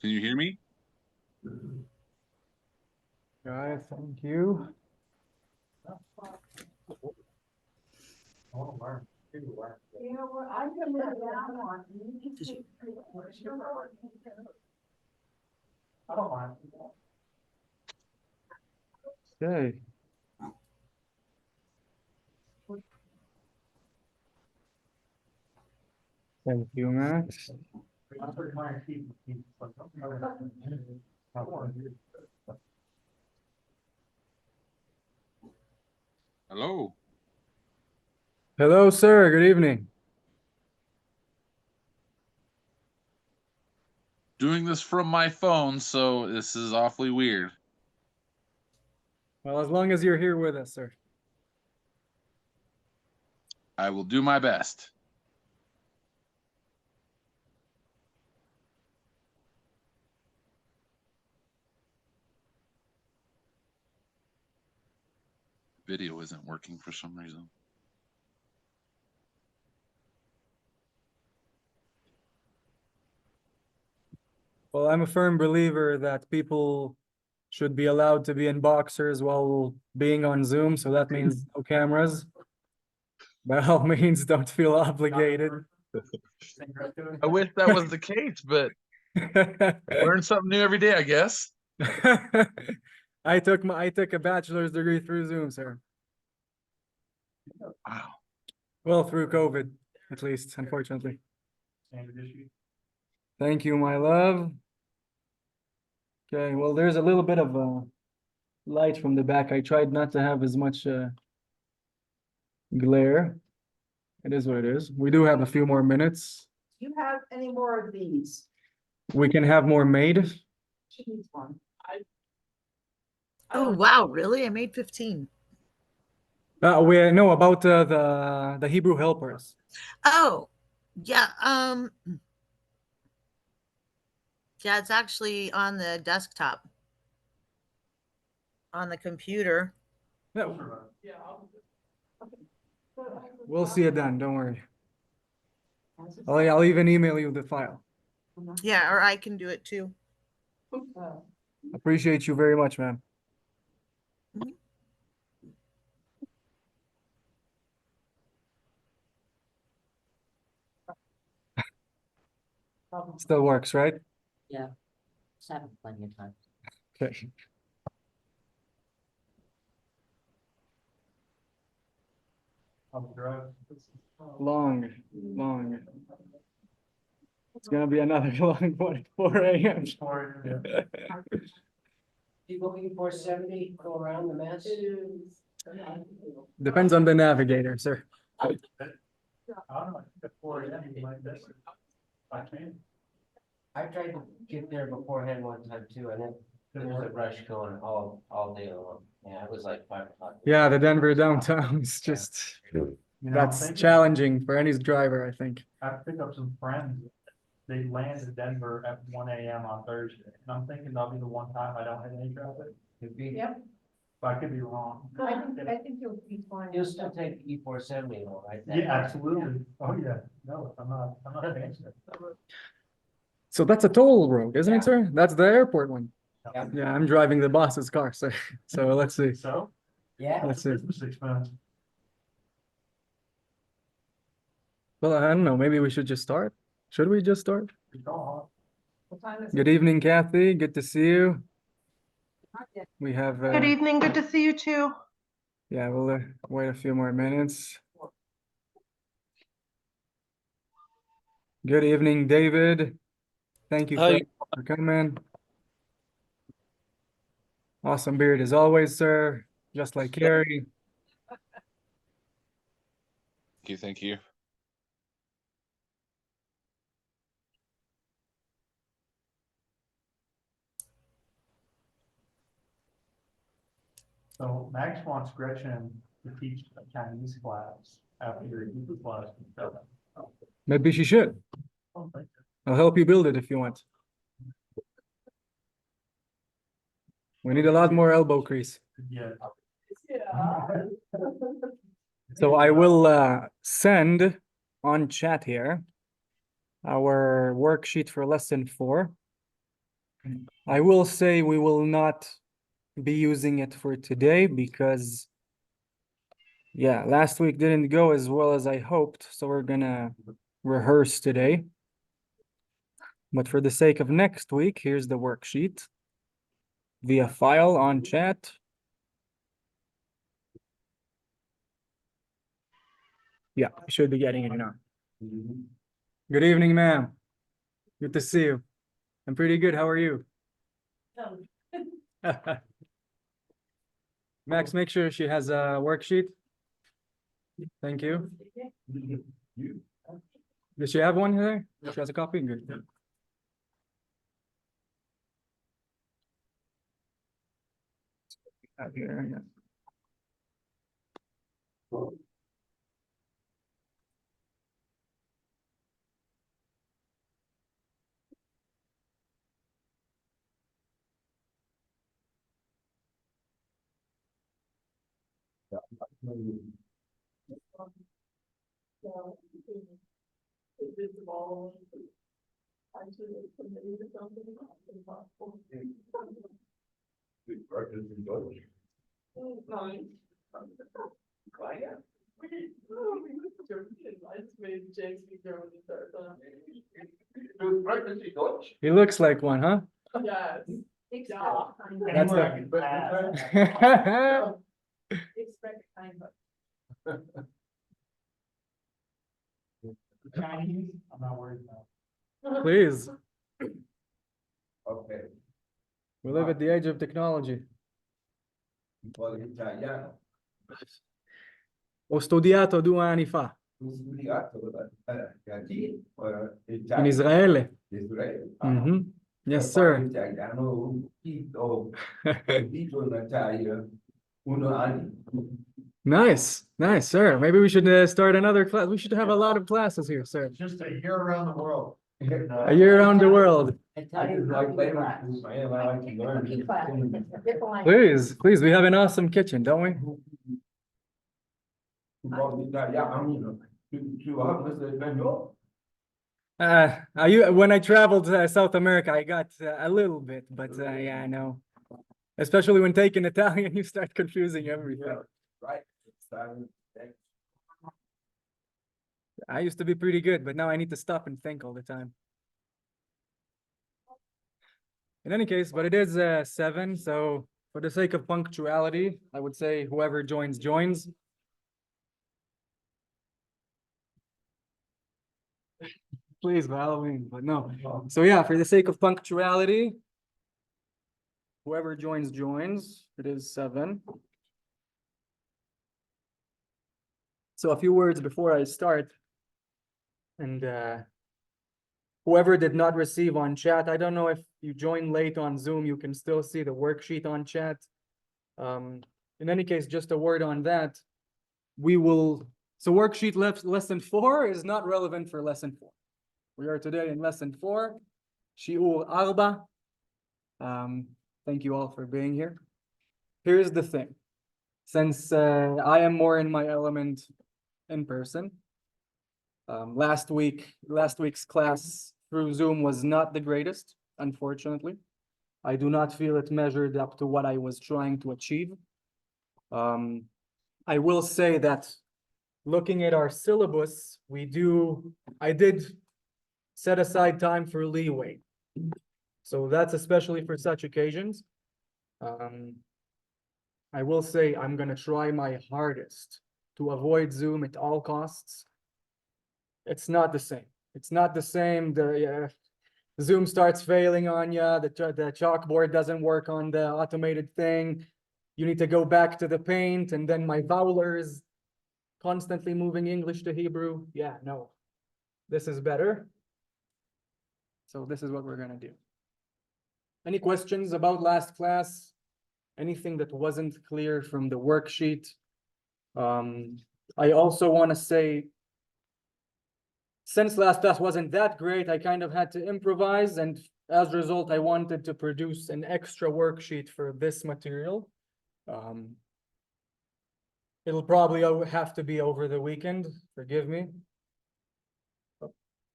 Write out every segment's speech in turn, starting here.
Can you hear me? Guys, thank you. Okay. Thank you, Max. Hello. Hello, sir. Good evening. Doing this from my phone, so this is awfully weird. Well, as long as you're here with us, sir. I will do my best. Video isn't working for some reason. Well, I'm a firm believer that people should be allowed to be in boxers while being on Zoom, so that means no cameras. By all means, don't feel obligated. I wish that was the case, but learn something new every day, I guess. I took a bachelor's degree through Zoom, sir. Wow. Well, through COVID, at least, unfortunately. Thank you, my love. Okay, well, there's a little bit of light from the back. I tried not to have as much glare. It is what it is. We do have a few more minutes. Do you have any more of these? We can have more made. She needs one. Oh, wow, really? I made 15. We know about the Hebrew helpers. Oh, yeah. Yeah, it's actually on the desktop. On the computer. Yeah. We'll see it then, don't worry. I'll even email you the file. Yeah, or I can do it too. Appreciate you very much, man. Still works, right? Yeah, it's happened plenty of times. Okay. Long. It's gonna be another long one, 4 a.m. You looking for 70, go around the mess? Depends on the navigator, sir. I tried to get there beforehand one time too, and there was a rush going all day long. Yeah, it was like 5 o'clock. Yeah, the Denver downtown is just, that's challenging for any driver, I think. I picked up some friends. They land in Denver at 1 a.m. on Thursday, and I'm thinking that'll be the one time I don't hit any traffic. Could be. Yep. But I could be wrong. I think you'll be fine. You'll still take E470 though, right? Yeah, absolutely. Oh, yeah. No, I'm not against it. So that's a toll road, isn't it, sir? That's the airport one. Yeah. Yeah, I'm driving the boss's car, so let's see. So, Yeah. Let's see. Christmas expense. Well, I don't know, maybe we should just start. Should we just start? What time is it? Good evening, Kathy. Good to see you. We have, Good evening. Good to see you too. yeah, we'll wait a few more minutes. Good evening, David. Thank you for coming. Awesome beard as always, sir. Just like Carrie. Thank you. So Max wants Gretchen to teach a Chinese class after your Hebrew class. Maybe she should. I'll help you build it if you want. We need a lot more elbow crease. Yeah. So I will send on chat here our worksheet for lesson 4. I will say we will not be using it for today because, yeah, last week didn't go as well as I hoped, so we're gonna rehearse today. But for the sake of next week, here's the worksheet via file on chat. Yeah, you should be getting it now. Good evening, ma'am. Good to see you. I'm pretty good. How are you? Max, make sure she has a worksheet. Thank you. Does she have one there? She has a copy? Good. Out here, yeah. He looks like one, huh? That's the Chinese, I'm not worried about. Please. Ok, We live at the age of technology. un po' di italiano. Ho studiato 2 anni fa Ho studiato in in Israele. Israele. Mhm. Yes, Parlo sir. italiano un pochino, capito in Italia, 1 anno. Nice, nice, sir. Maybe we should start another class. We should have a lot of classes here, sir. Just a year around the world. A year around the world. Italian Like cooking language, class. I like to learn. Please, please, we have an awesome kitchen, don't we? Un po' di italiano, tu hablas español? When I traveled to South America, I got a little bit, but yeah, I know. Especially when taking Italian, you start confusing everything. Yeah, right. Italian, I used to be pretty good, but now I need to stop and think all the time. In any case, but it is 7, so for the sake of punctuality, I would say whoever joins, joins. Please, for Halloween, but no. So yeah, for the sake of punctuality, whoever joins, joins. It is 7. So a few words before I start. And whoever did not receive on chat, I don't know if you joined late on Zoom, you can still see the worksheet on chat. In any case, just a word on that. So worksheet lesson 4 is not relevant for lesson 4. We are today in lesson 4, Shiur Arba. Thank you all for being here. Here's the thing. Since I am more in my element in person, last week's class through Zoom was not the greatest, unfortunately. I do not feel it measured up to what I was trying to achieve. I will say that looking at our syllabus, I did set aside time for leeway. So that's especially for such occasions. I will say I'm gonna try my hardest to avoid Zoom at all costs. It's not the same. It's not the same. The Zoom starts failing on you. The chalkboard doesn't work on the automated thing. You need to go back to the paint, and then my vowler is constantly moving English to Hebrew. Yeah, no, this is better. So this is what we're gonna do. Any questions about last class? Anything that wasn't clear from the worksheet? I also want to say, since last class wasn't that great, I kind of had to improvise, and as a result, I wanted to produce an extra worksheet for this material. It'll probably have to be over the weekend, forgive me.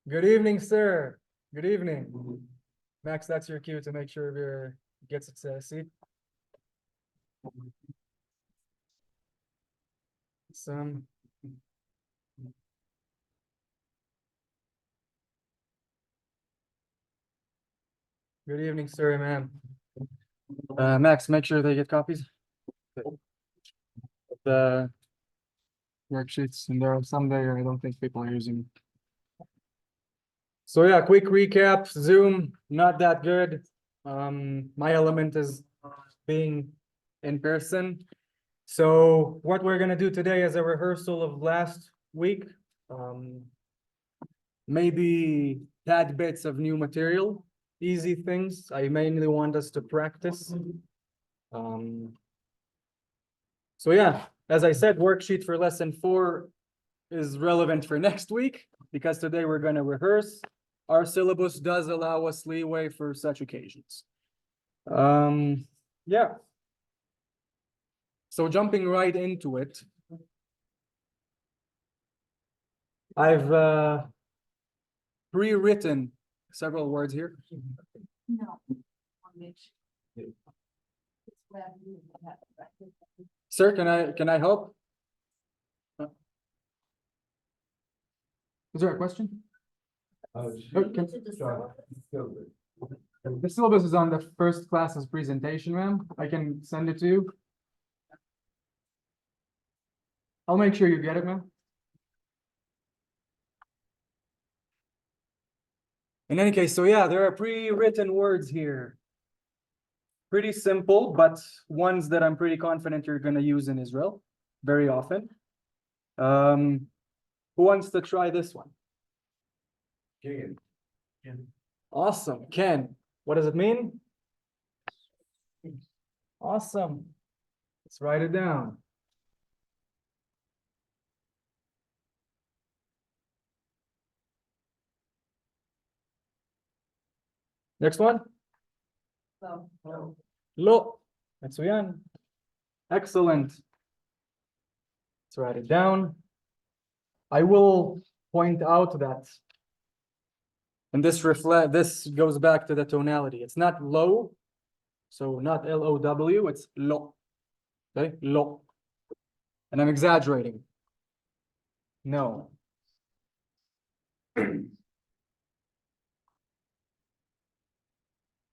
Good evening, sir. Good evening. Max, that's your cue to make sure your gets its seat. Some. Good evening, sir and ma'am. Max, make sure they get copies of the worksheets, and there are some there I don't think people are using. So yeah, quick recap, Zoom, not that good. My element is being in person. So what we're gonna do today is a rehearsal of last week. Maybe tad bits of new material, easy things. I mainly want us to practice. So yeah, as I said, worksheet for lesson 4 is relevant for next week because today we're gonna rehearse. Our syllabus does allow us leeway for such occasions. Yeah. So jumping right into it. I've pre-written several words here. No. Sir, can I help? Is there a question? Sure. The syllabus is on the first class's presentation, ma'am. I can send it to you. I'll make sure you get it, ma'am. In any case, so yeah, there are pre-written words here. Pretty simple, but ones that I'm pretty confident you're gonna use in Israel very often. Who wants to try this one? Ken. Awesome, Ken. What does it mean? Awesome. Let's write it down. Next one. So, Lo. מצוין. Excellent. Let's write it down. I will point out that, and this goes back to the tonality. It's not low, so not L-O-W, it's lo. Okay, lo. And I'm exaggerating. No.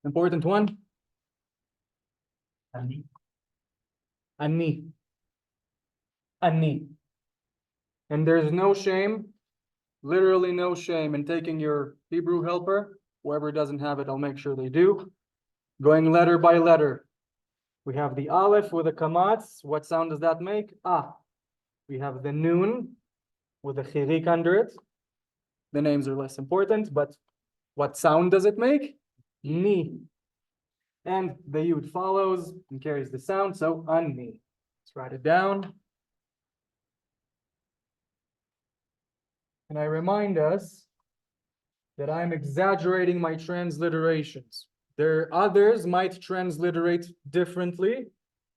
Important one. Ani. Ani. Ani. And there's no shame, literally no shame in taking your Hebrew helper. Whoever doesn't have it, I'll make sure they do. Going letter by letter. We have the aleph with the kamatz. What sound does that make? Ah. We have the noon with the chirik under it. The names are less important, but what sound does it make? Ni. And the yud follows and carries the sound, so ani. Let's write it down. And I remind us that I'm exaggerating my transliterations. Others might transliterate differently.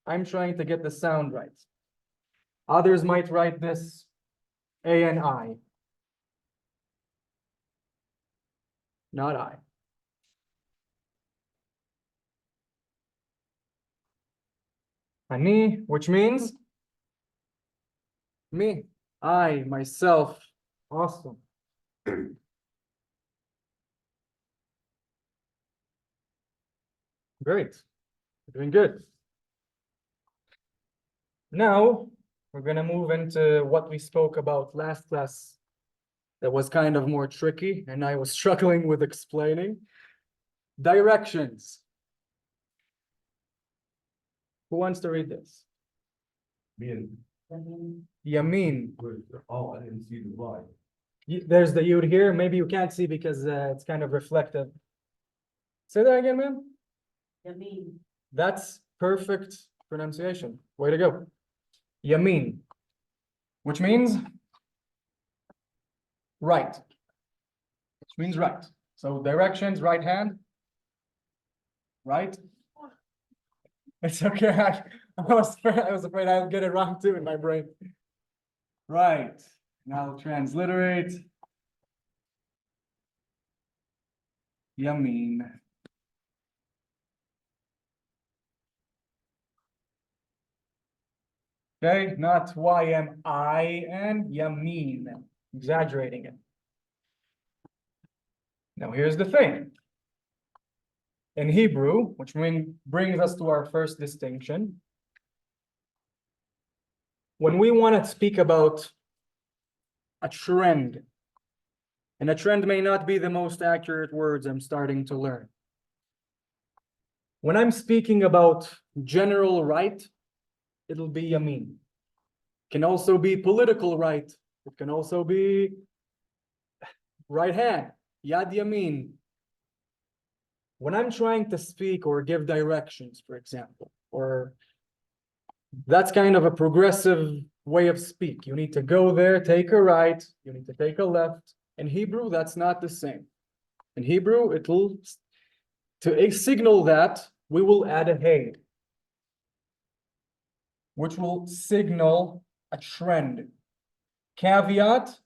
I'm trying to get the sound right. Others might write this A and I. Not I. Ani, which means me, I, myself. Awesome. Great. You're doing good. Now, we're going to move into what we spoke about last class that was kind of more tricky, and I was struggling with explaining. Directions. Who wants to read this? Bien. Yamin. Oh, I didn't see the Y. There's the yud here. Maybe you can't see because it's kind of reflective. Say that again, man. Yamin. That's perfect pronunciation. Way to go. Yamin, which means right. Which means right. So directions, right hand. Right. It's okay. I was afraid I'd get it wrong too in my brain. Right. Now I'll transliterate. Yamin. Okay, not Y-M-I-N, yamin, exaggerating it. Now here's the thing. In Hebrew, which brings us to our first distinction. When we want to speak about a trend, and a trend may not be the most accurate words I'm starting to learn. When I'm speaking about general right, it'll be yamin. Can also be political right. It can also be right hand, yad yamin. When I'm trying to speak or give directions, for example, or that's kind of a progressive way of speak. You need to go there, take a right, you need to take a left. In Hebrew, that's not the same. In Hebrew, to signal that, we will add a hey, which will signal a trend. Caveat,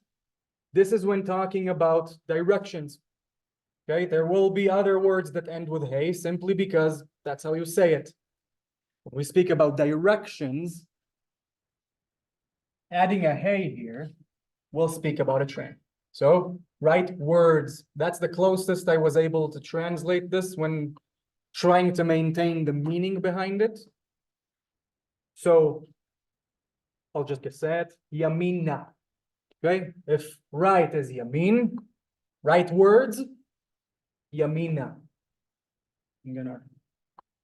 this is when talking about directions. Okay, there will be other words that end with hey, simply because that's how you say it. When we speak about directions, adding a hey here, we'll speak about a trend. So, right words, that's the closest I was able to translate this when trying to maintain the meaning behind it. So, I'll just say it, yamina. Okay, if right is yamin, right words, yamina. I'm gonna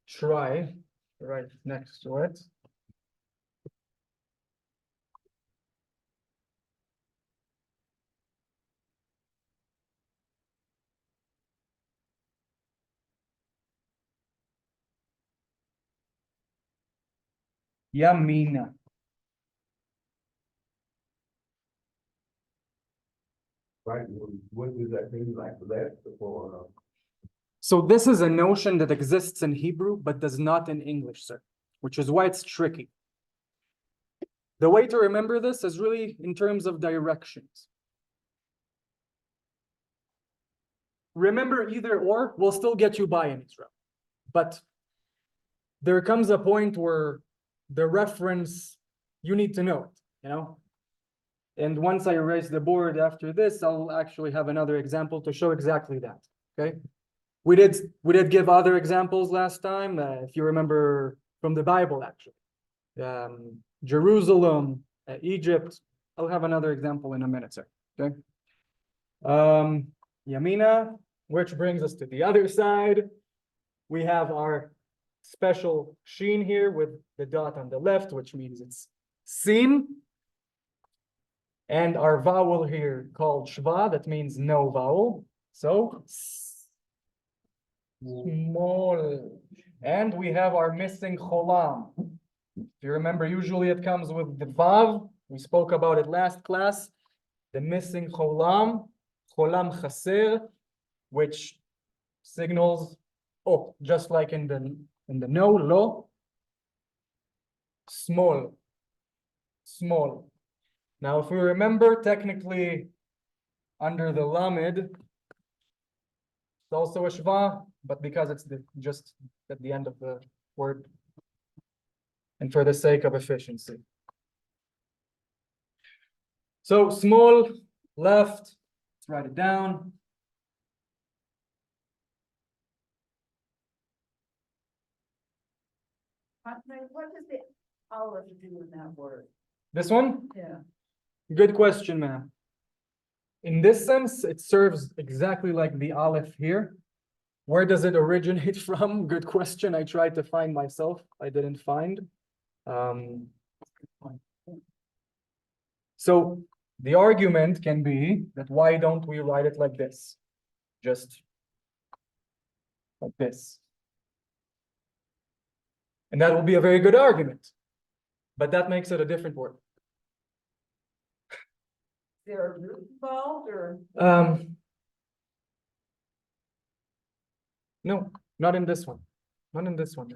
try right next to it. Yamina. Right, what does that mean, like left or? So this is a notion that exists in Hebrew, but does not in English, sir, which is why it's tricky. The way to remember this is really in terms of directions. Remember either or will still get you by in Israel. But there comes a point where the reference, you need to know it, you know? And once I erase the board after this, I'll actually have another example to show exactly that, okay? We did give other examples last time, if you remember from the Bible, actually. Jerusalem, Egypt. I'll have another example in a minute, sir, okay? Yamina, which brings us to the other side. We have our special sheen here with the dot on the left, which means it's sin. And our vowel here called shva, that means no vowel. So, small. And we have our missing cholam. If you remember, usually it comes with the vav. We spoke about it last class. The missing cholam, cholam chaser, which signals, oh, just like in the no, lo, small, small. Now, if we remember, technically, under the lamed, it's also a shva, but because it's just at the end of the word, and for the sake of efficiency. So small, left, let's write it down. What does the olive do in that word? This one? Yeah. Good question, ma'am. In this sense, it serves exactly like the aleph here. Where does it originate from? Good question. I tried to find myself. I didn't find. So the argument can be that why don't we write it like this? Just like this. And that will be a very good argument. But that makes it a different word. Is there a root involved or? No, not in this one. Not in this one.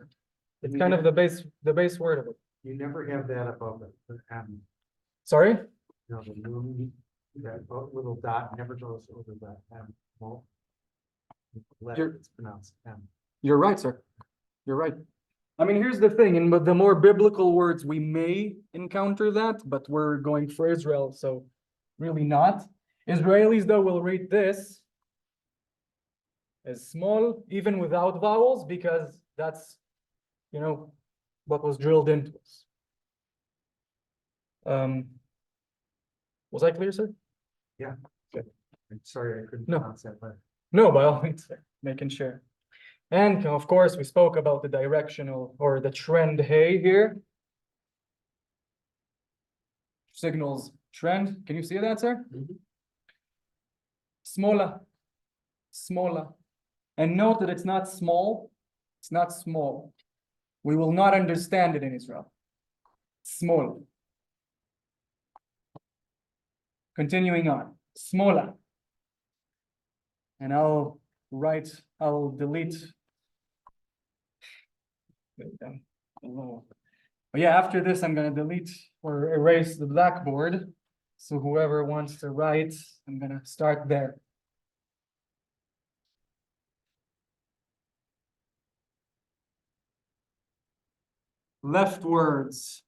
It's kind of the base word of it. You never have that above the M. Sorry? You know, the moon, that little dot never goes over that M. Well, You're- it's pronounced M. You're right, sir. You're right. I mean, here's the thing, in the more biblical words, we may encounter that, but we're going for Israel, so really not. Israelis, though, will read this as small, even without vowels, because that's, you know, what was drilled into us. Was I clear, sir? Sorry, I couldn't No. pronounce that, but. No, by all means, making sure. And of course, we spoke about the directional or the trend hey here. Signals trend. Can you see that, sir? Smaller, smaller. And note that it's not small. It's not small. We will not understand it in Israel. Small. Continuing on. Smaller. And I'll delete. But yeah, after this, I'm gonna delete or erase the blackboard. So whoever wants to write, I'm gonna start there. Leftwards.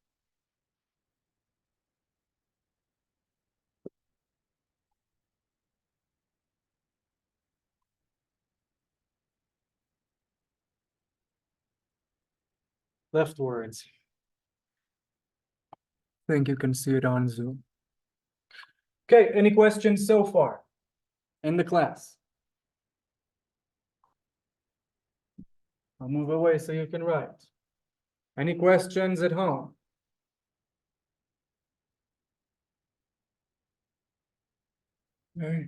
Leftwards. I think you can see it on Zoom. Okay, any questions so far in the class? I'll move away so you can write. Any questions at home? Okay.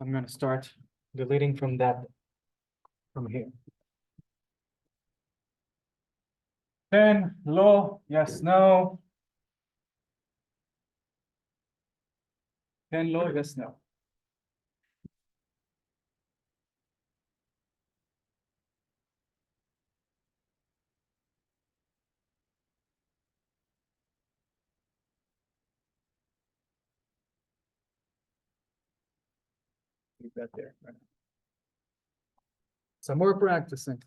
I'm gonna start deleting from here. 10, lo, yes, no. 10, lo, yes, no. Leave that there. Some more practicing.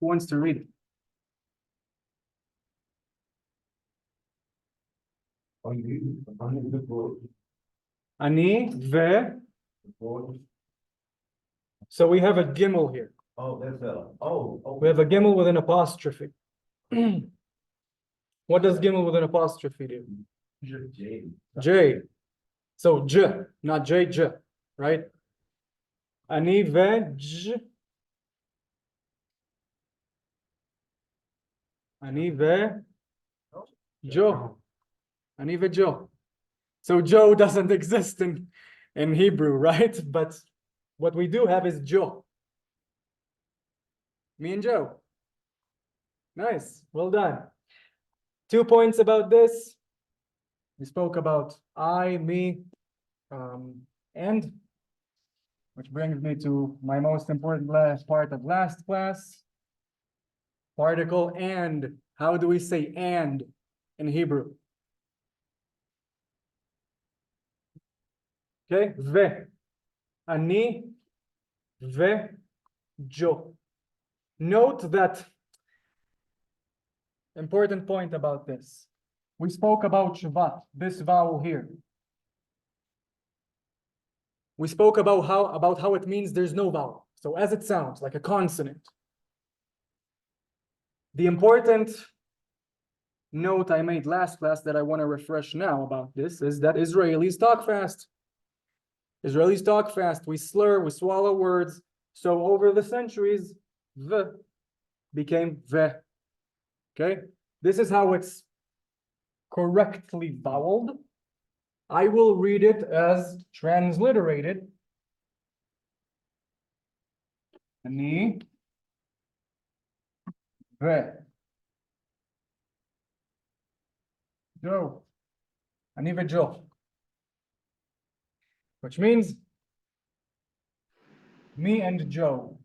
Who wants to read it? Ani, ve. So we have a gimel here. Oh, that's We have a gimel with an apostrophe. What does gimel with an apostrophe do? J. So j, not j, j, right? Ani ve j. Ani ve jo. Ani ve jo. So Joe doesn't exist in Hebrew, right? But what we do have is Joe. Me and Joe. Nice, well done. 2 points about this. We spoke about I, me, and, which brings me to my most important last part of last class. Particle and. How do we say and in Hebrew? Okay, ve. Ani, ve, jo. Note that important point about this. We spoke about shvat, this vowel here. We spoke about how it means there's no vowel. So as it sounds, like a consonant. The important note I made last class that I want to refresh now about this is that Israelis talk fast. Israelis talk fast. We slur, we swallow words. So over the centuries, v became ve. Okay, this is how it's correctly voweled. I will read it as transliterated. Ani ve Joe. Ani ve Joe. Which means me and Joe.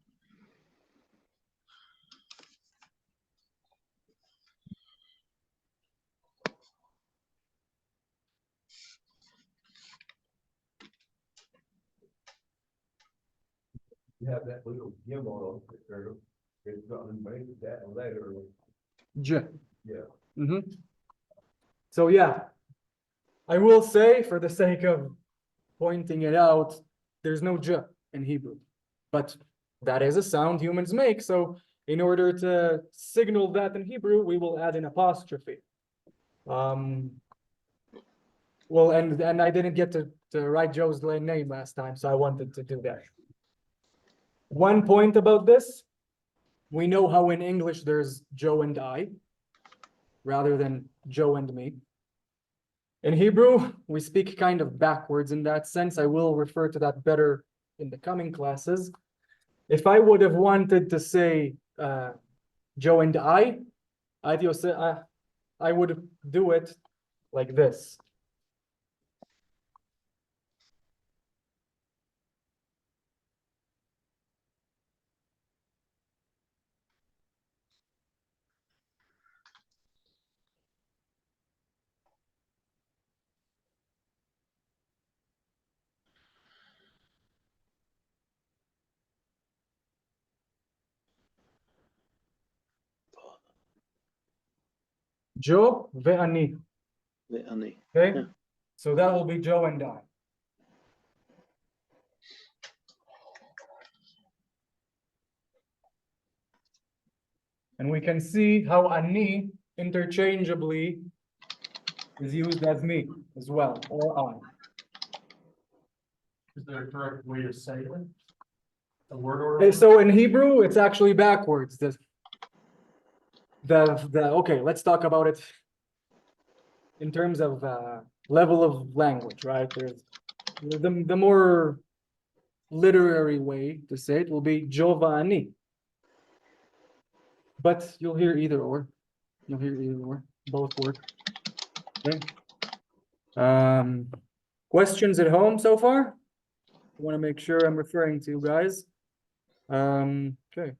You have that little gimel there. It's something to make that letter. J. Yeah. So yeah, I will say for the sake of pointing it out, there's no J in Hebrew, but that is a sound humans make. So in order to signal that in Hebrew, we will add an apostrophe. Well, and I didn't get to write Joe's name last time, so I wanted to do that. One point about this, we know how in English there's Joe and I, rather than Joe and me. In Hebrew, we speak kind of backwards in that sense. I will refer to that better in the coming classes. If I would have wanted to say Joe and I would do it like this. Joe ve'ani. Ve'ani. Okay, Yeah. so that will be Joe and I. And we can see how ani interchangeably is used as me as well, or I. Is there a correct way to say it? The word order? Okay, so in Hebrew, it's actually backwards. Okay, let's talk about it in terms of level of language, right? There's the more literary way to say it will be Jova ani. But you'll hear either or. You'll hear either or. Both work. Okay. Questions at home so far? I want to make sure I'm referring to you guys. Okay.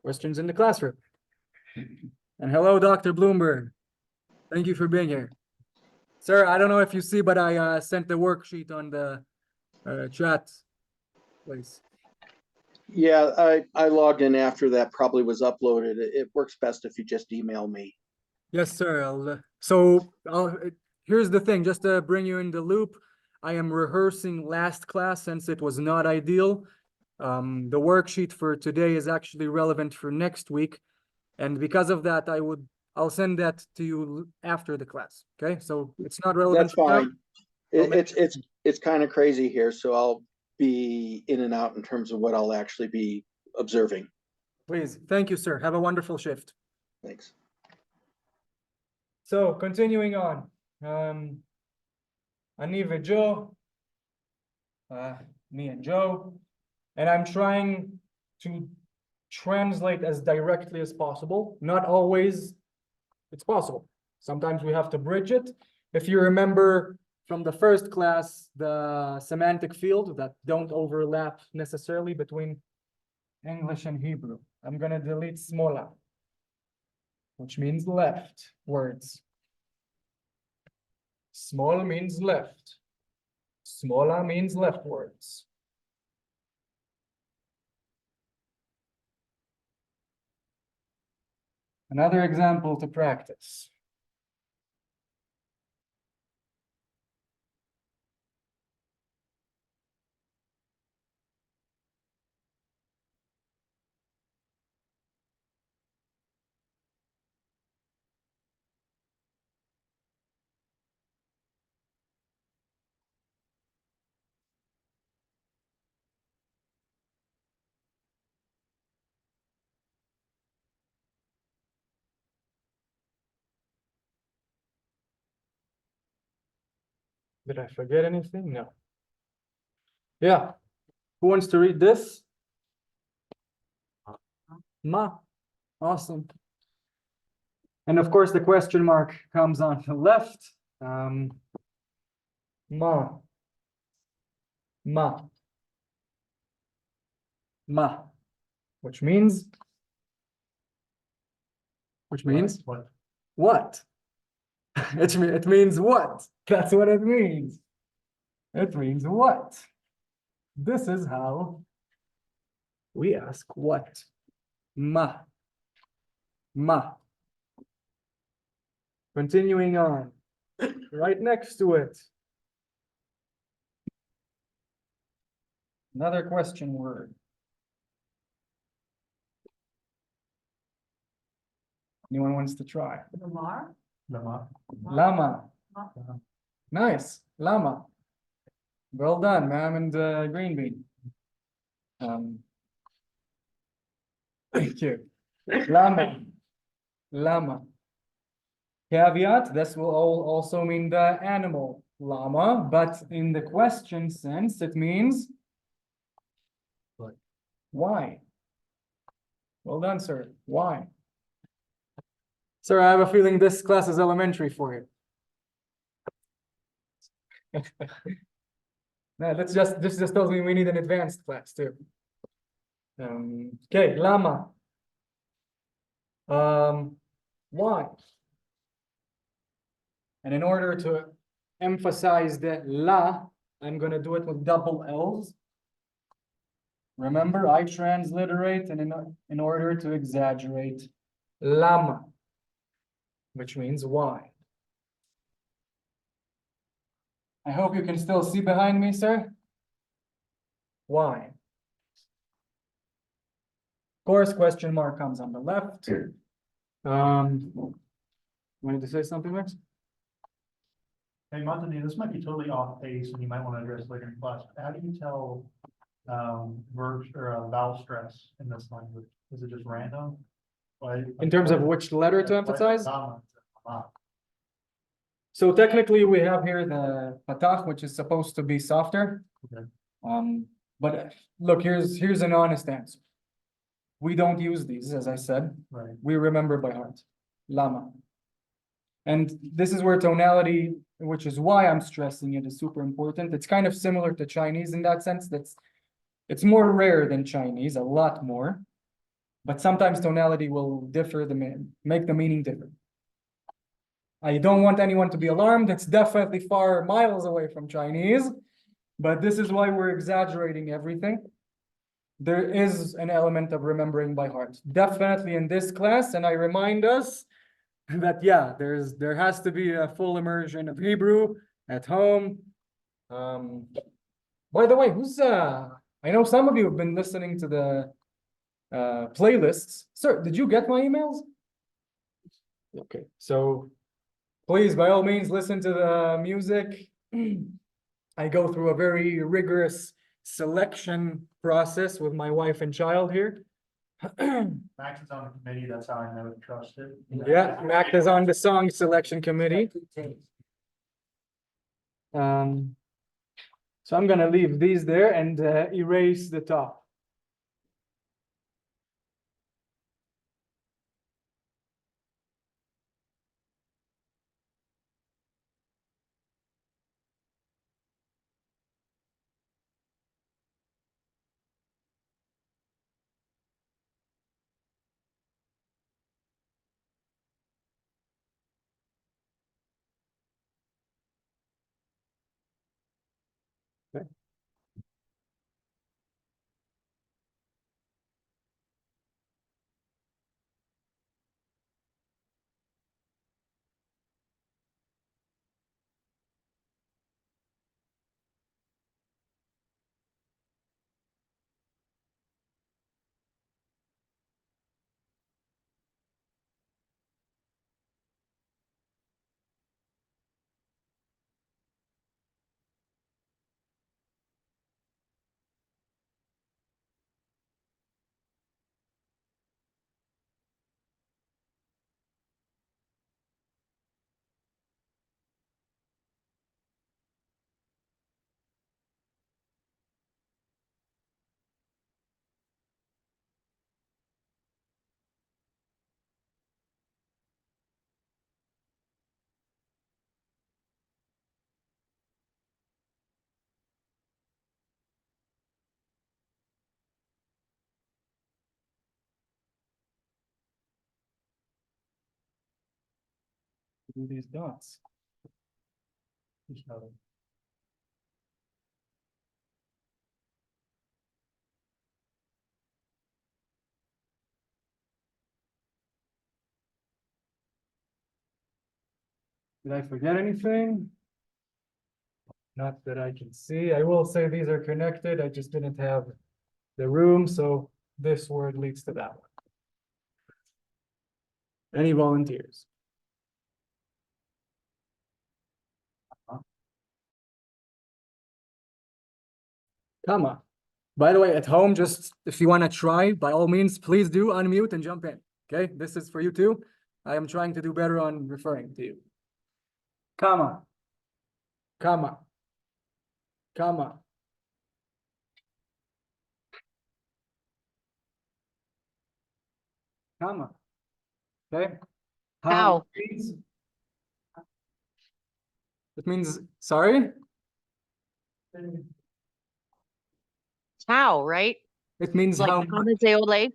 Questions in the classroom. And hello, Dr. Bloomberg. Thank you for being here. Sir, I don't know if you see, but I sent the worksheet on the chat, please. Yeah, I logged in after that probably was uploaded. It works best if you just email me. Yes, sir. Here's the thing, just to bring you in the loop. I am rehearsing last class since it was not ideal. The worksheet for today is actually relevant for next week. And because of that, I'll send that to you after the class. Okay, so it's not relevant. That's fine. I'll make It's kind of crazy here, so I'll be in and out in terms of what I'll actually be observing. Please, thank you, sir. Have a wonderful shift. Thanks. So continuing on, Ani ve Joe, me and Joe, and I'm trying to translate as directly as possible. Not always it's possible. Sometimes we have to bridge it. If you remember from the first class, the semantic field that don't overlap necessarily between English and Hebrew. I'm gonna delete smola, which means left words. Small means left. Smola means left words. Another example to practice. Did I forget anything? No. Yeah. Who wants to read this? Ma. Awesome. And of course, the question mark comes on the left. Ma. Ma. Ma. Which means? Which means? What? What? It means what? That's what it means. It means what? This is how we ask what. Ma. Ma. Continuing on. Right next to it. Another question word. Anyone wants to try? Lamar? Lamar? Lama. Lamar. Nice. Lama. Well done, ma'am, and green bean. Thank you. Lama. Lama. Caveat, this will also mean the animal llama, but in the question sense, it means What? why? Well done, sir. Why? Sir, I have a feeling this class is elementary for you. No, this just tells me we need an advanced class too. Okay, llama. Why? And in order to emphasize the la, I'm gonna do it with double L's. Remember, I transliterate and in order to exaggerate, lama, which means why. I hope you can still see behind me, sir. Why? Of course, question mark comes on the left. Wanted to say something, Max? Hey, Matani, this might be totally off base and you might want to address later in class. How do you tell verb or vowel stress in this language? Is it just random? In terms of which letter to Yeah, emphasize? Lama, lama. So technically, we have here the patach, which is supposed to be softer. Okay. But look, here's an honest answer. We don't use these, as I said. Right. We remember by heart. Lama. And this is where tonality, which is why I'm stressing it, is super important. It's kind of similar to Chinese in that sense. It's more rare than Chinese, a lot more. But sometimes tonality will differ, make the meaning different. I don't want anyone to be alarmed. It's definitely far miles away from Chinese, but this is why we're exaggerating everything. There is an element of remembering by heart, definitely in this class, and I remind us that yeah, there has to be a full immersion of Hebrew at home. By the way, I know some of you have been listening to the playlists. Sir, did you get my emails? Okay, so please, by all means, listen to the music. I go through a very rigorous selection process with my wife and child here. Max is on the committee, that's how I know to trust it. Yeah, Mac is on the song selection committee. So I'm gonna leave these there and erase the top. do these dots? Did I forget anything? Not that I can see. I will say these are connected. I just didn't have the room, so this word leads to that one. Any volunteers? Comma. By the way, at home, just if you want to try, by all means, please do unmute and jump in. Okay, this is for you too. I am trying to do better on referring to you. Comma. Comma. Comma. Comma. Okay. How? means- It means, sorry? How, right? It means Like how. Kamazole?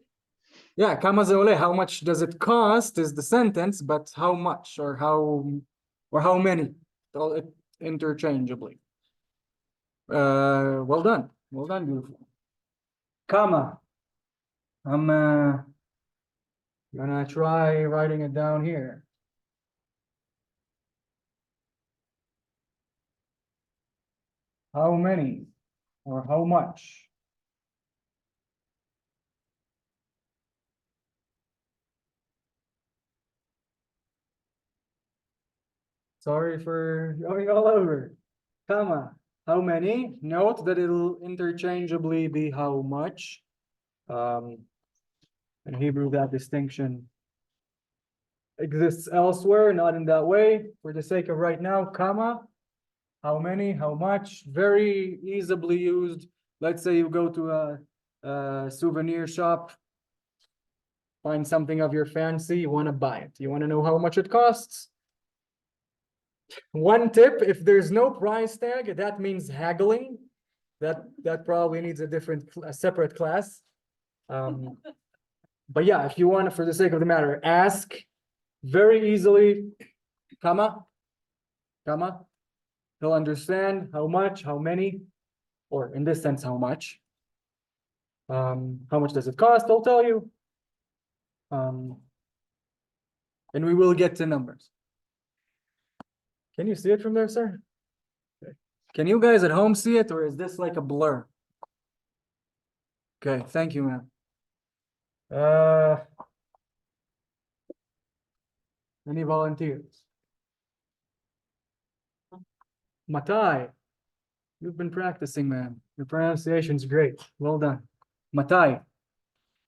Yeah, kamazole, how much does it cost is the sentence, but how much or how many? All it interchangeably. Well done. Well done, beautiful. Comma. I'm gonna try writing it down here. How many or how much? Sorry for going all over. Comma. How many? Note that it'll interchangeably be how much. In Hebrew, that distinction exists elsewhere, not in that way. For the sake of right now, comma. How many? How much? Very easily used. Let's say you go to a souvenir shop, find something of your fancy, you want to buy it. You want to know how much it costs? One tip, if there's no price tag, that means haggling. That probably needs a separate class. But yeah, if you want to, for the sake of the matter, ask very easily, comma, comma. He'll understand how much, how many, or in this sense, how much. How much does it cost? I'll tell you. And we will get to numbers. Can you see it from there, sir? Okay. Can you guys at home see it, or is this like a blur? Okay, thank you, man. Any volunteers? Matai, you've been practicing, man. Your pronunciation's great. Well done. Matai.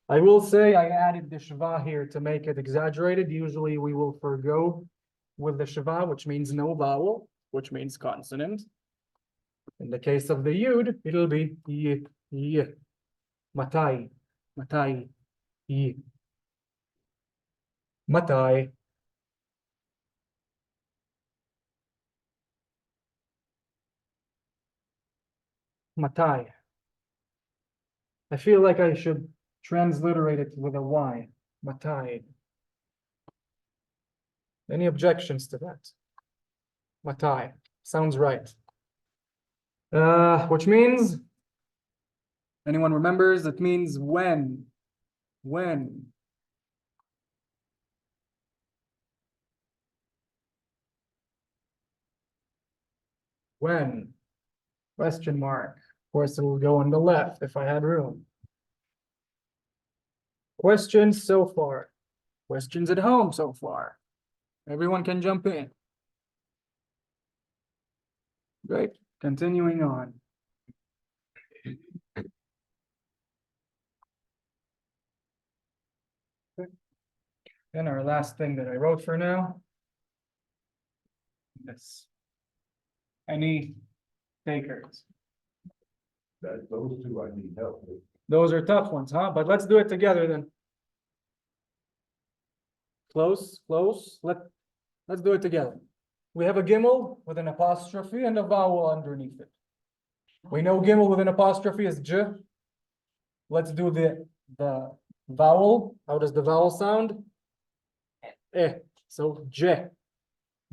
I will say I added the shva here to make it exaggerated. Usually we will forgo with the shva, which means no vowel, which means consonant. In the case of the yud, it'll be y, y. Matai, matai, y. Matai. Matai. I feel like I should transliterate it with a Y. Matai. Any objections to that? Matai. Sounds right. Which means, anyone remembers? It means when. When. When. Question mark. Of course, it will go on the left if I had room. Questions so far? Questions at home so far? Everyone can jump in. Great. Continuing on. And our last thing that I wrote for now. This. Any takers? That those two I need help with. Those are tough ones, huh? But let's do it together then. Close, close. Let's do it together. We have a gimel with an apostrophe and a vowel underneath it. We know gimel with an apostrophe is j. Let's do the vowel. How does the vowel sound? Eh. So j.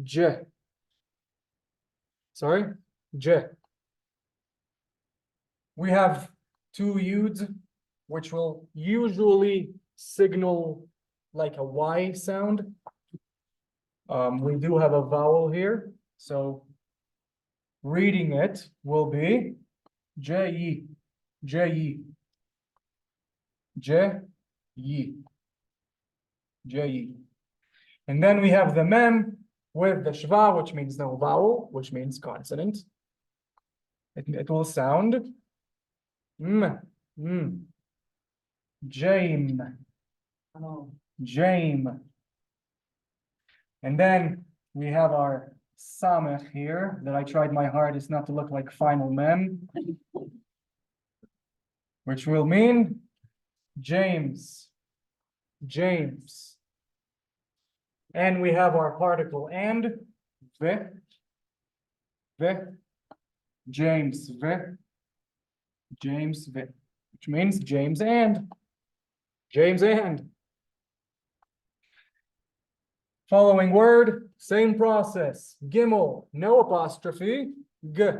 J. Sorry, J. We have two U's, which will usually signal like a Y sound. We do have a vowel here, so reading it will be J-E, J-E, J-E, J-E. And then we have the mem with the shva, which means no vowel, which means consonant. It will sound m, m, jame, jame. And then we have our samech here that I tried my hardest not to look like final mem, which will mean James, James. And we have our particle and, ve, James, James, which means James and. Following word, same process. Gimel, no apostrophe, g.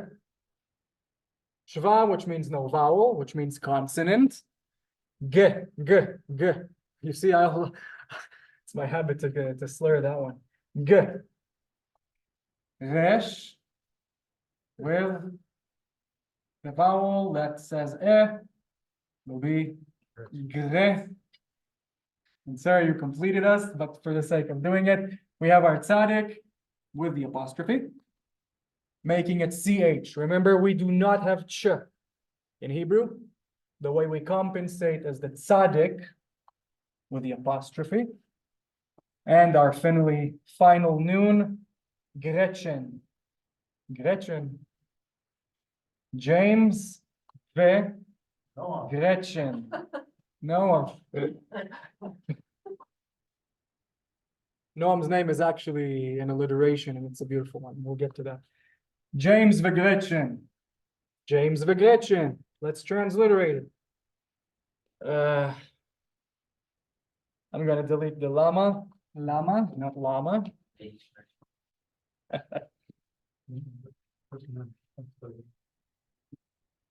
Shva, which means no vowel, which means consonant. G. You see, it's my habit to slur that one. G. Resh, with the vowel that says will be gre. And sorry, you completed us, but for the sake of doing it, we have our tzaddik with the apostrophe, making it ch. Remember, we do not have ch in Hebrew. The way we compensate is the tzaddik with the apostrophe, and our final noon, Gretchen. James ve Noah. Gretchen. Noah. Noam's name is actually an alliteration, and it's a beautiful one. We'll get to that. James ve Gretchen. James ve Gretchen. Let's transliterate it. I'm gonna delete the llama, not llama.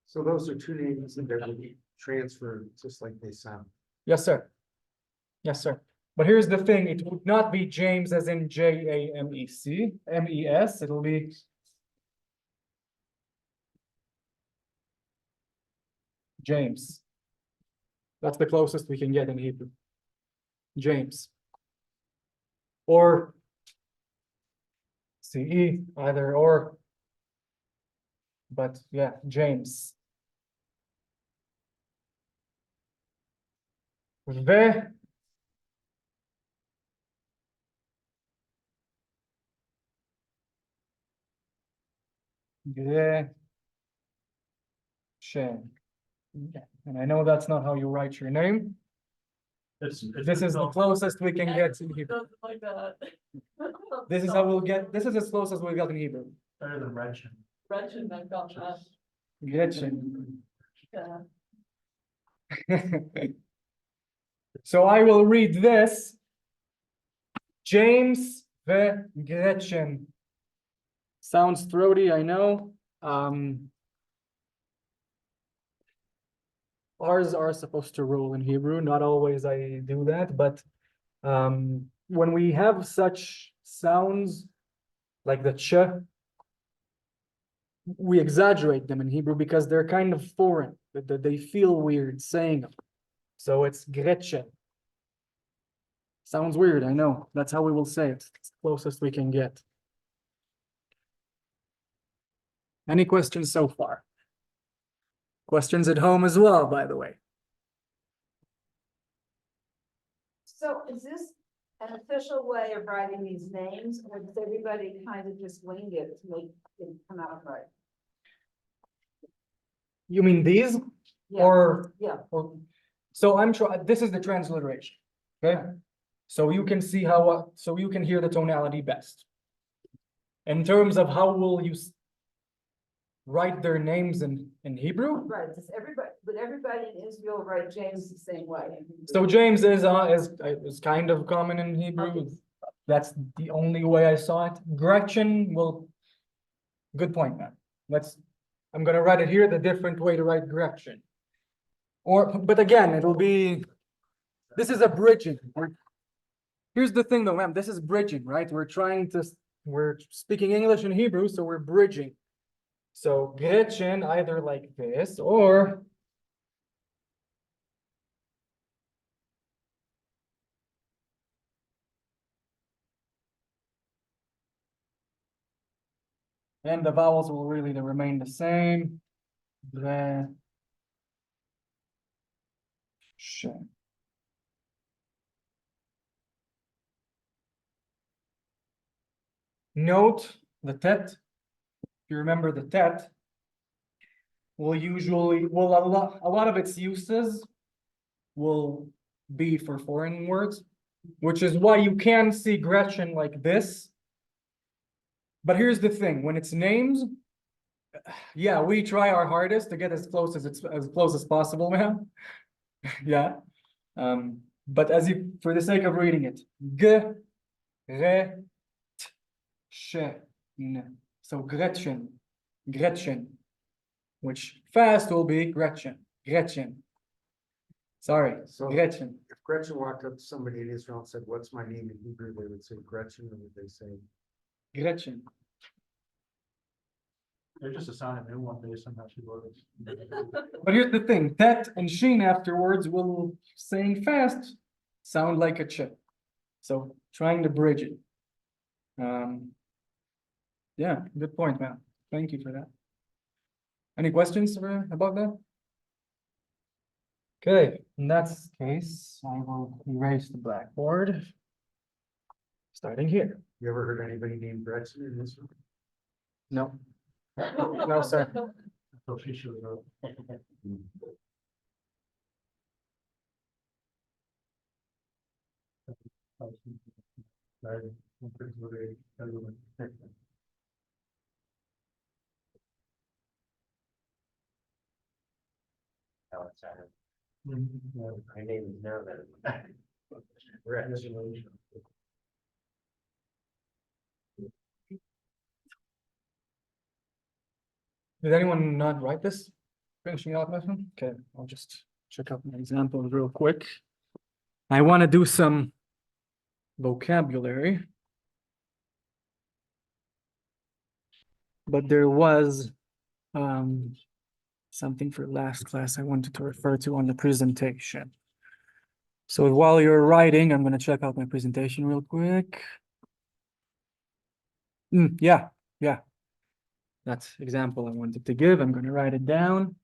So those are two names that will be transferred just like they sound. Yes, sir. Yes, sir. But here's the thing, it would not be James as in Jamec, MES, it'll be James. That's the closest we can get in Hebrew. James. Or CE, either or. But yeah, James. Ve. Gretchen. And I know that's not how you write your name. It's This is the closest we can get in Hebrew. Like that. This is how we'll get, this is as close as we got in Hebrew. better than Gretchen. Gretchen, I got that. Gretchen. Yeah. So I will read this. James ve Gretchen. Sounds throaty, I know. Ours are supposed to roll in Hebrew. Not always I do that, but when we have such sounds like the ch, we exaggerate them in Hebrew because they're kind of foreign. They feel weird saying them. So it's Gretchen. Sounds weird, I know. That's how we will say it. It's the closest we can get. Any questions so far? Questions at home as well, by the way. So is this an official way of writing these names, or does everybody kind of just wing it to make it come out right? You mean these? Yeah, Or, yeah. so I'm sure this is the transliteration. Okay. So you can see how, so you can hear the tonality best. In terms of how will you write their names in Hebrew? Right, does everybody, but everybody in Israel write James the same way. So James is kind of common in Hebrew. That's the only way I saw it. Gretchen will, good point, man. I'm gonna write it here, the different way to write Gretchen. But again, it'll be, this is a bridging. Here's the thing though, ma'am, this is bridging, right? We're speaking English and Hebrew, so we're bridging. So Gretchen, either like this, or and the vowels will really remain the same. Gretchen. Note the tet. If you remember the tet, will usually, well, a lot of its uses will be for foreign words, which is why you can see Gretchen like this. But here's the thing, when it's names, yeah, we try our hardest to get as close as possible, man. Yeah. But for the sake of reading it, so Gretchen, which fast will be Gretchen. Sorry, So- Gretchen. If Gretchen walked up to somebody in Israel and said, "What's my name?" in Hebrew, they would say Gretchen, or would they say? Gretchen. They're just assigning a new one based on how she works. But here's the thing, tet and sheen afterwards will, saying fast, sound like a ch. So trying to bridge it. Yeah, good point, man. Thank you for that. Any questions about that? Okay, in that case, I will erase the blackboard. Starting here. You ever heard anybody named Gretchen in Israel? No. No, sir. So she should go. Oh, it's, my name is now that. Congratulations. Did anyone not write this? Finishing out lesson? Okay, I'll just check out my examples real quick. I want to do some vocabulary. But there was something for last class I wanted to refer to on the presentation. So while you're writing, I'm going to check out my presentation real quick. Yeah. That's example I wanted to give. I'm going to write it down.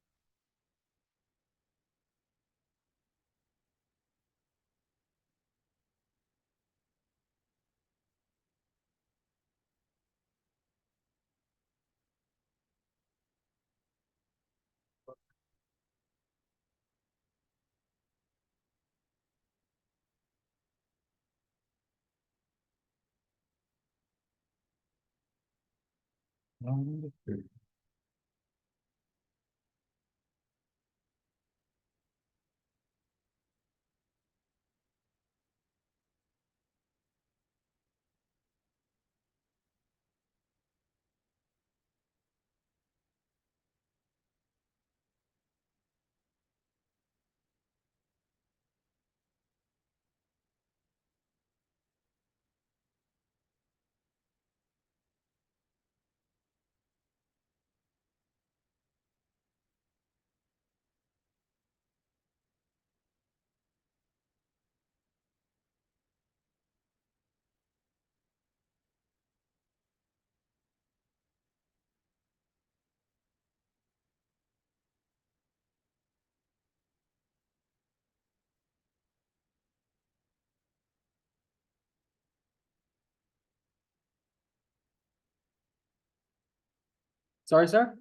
Sorry, sir.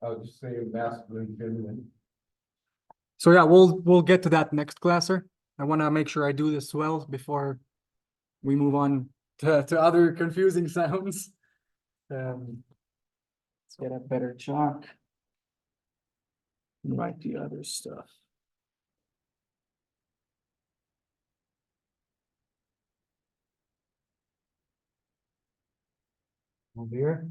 I was just saying masculine, feminine. So yeah, we'll get to that next class, sir. I want to make sure I do this well before we move on to other confusing sounds. Let's get a better chalk. And write the other stuff. Over here.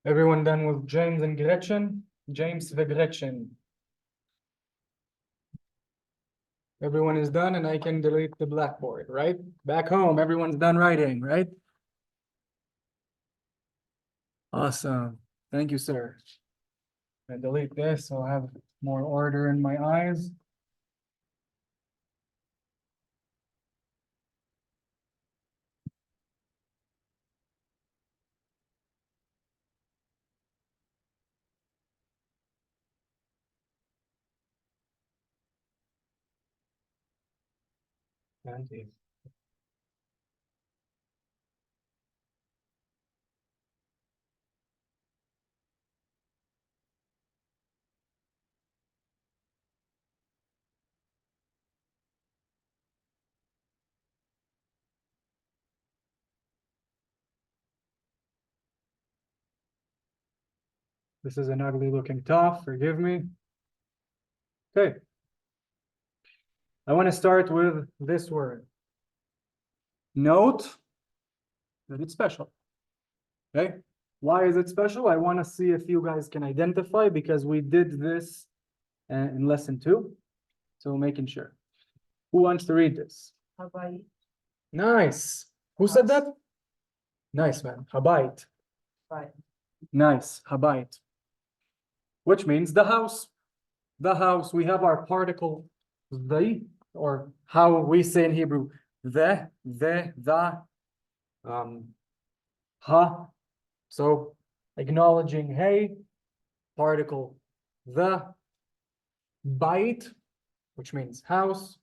Everyone done with James and Gretchen? James and Gretchen. Everyone is done and I can delete the blackboard, right? Back home, everyone's done writing, right? Awesome. Thank you, sir. I delete this, so I'll have more order in my eyes. Thank you. This is an ugly looking top, forgive me. Okay. I want to start with this word. Note that it's special. Okay. Why is it special? I want to see if you guys can identify because we did this in lesson 2. So making sure. Who wants to read this? How about you? Nice. Who said that? Nice, man. Habayit. Right. Nice. Habayit. Which means the house. The house. We have our particle the, or how we say in Hebrew, the, ha. So acknowledging hey, particle the, bait, which means house.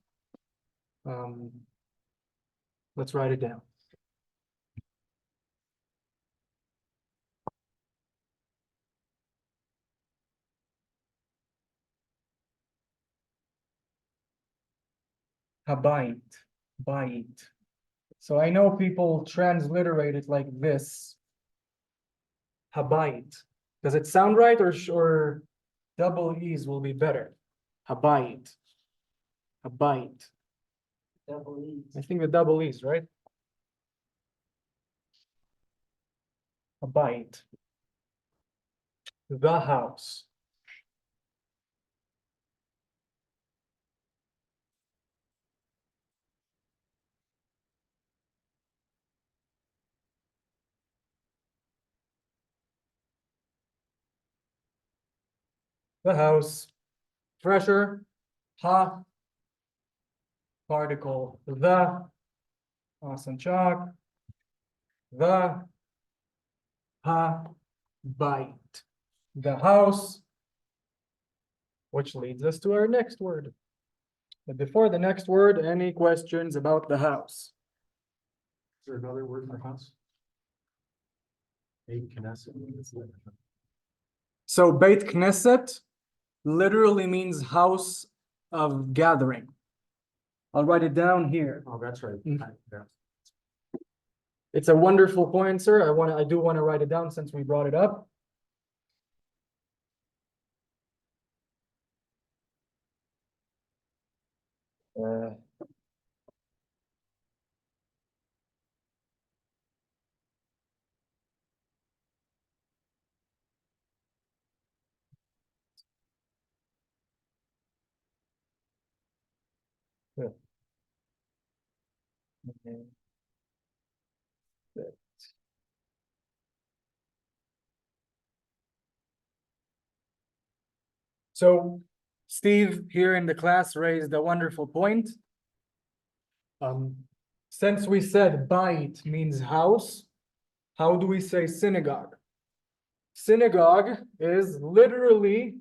Let's write it down. Habayit, bait. So I know people transliterate it like this. Habayit. Does it sound right or double E's will be better? Habayit. Habayit. Double E. I think the double E's, right? Habayit. The house. The house. Pressure. Ha. Particle. The. Awesome chalk. The. Ha. Bite. The house. Which leads us to our next word. But before the next word, any questions about the house? Is there another word for house? Beit Knesset. So Beit Knesset literally means house of gathering. I'll write it down here. Oh, that's right. Mm. Yeah. It's a wonderful point, sir. I do want to write it down since we brought it up. Yeah. Okay. Good. So Steve here in the class raised a wonderful point. Since we said bait means house, how do we say synagogue? Synagogue is literally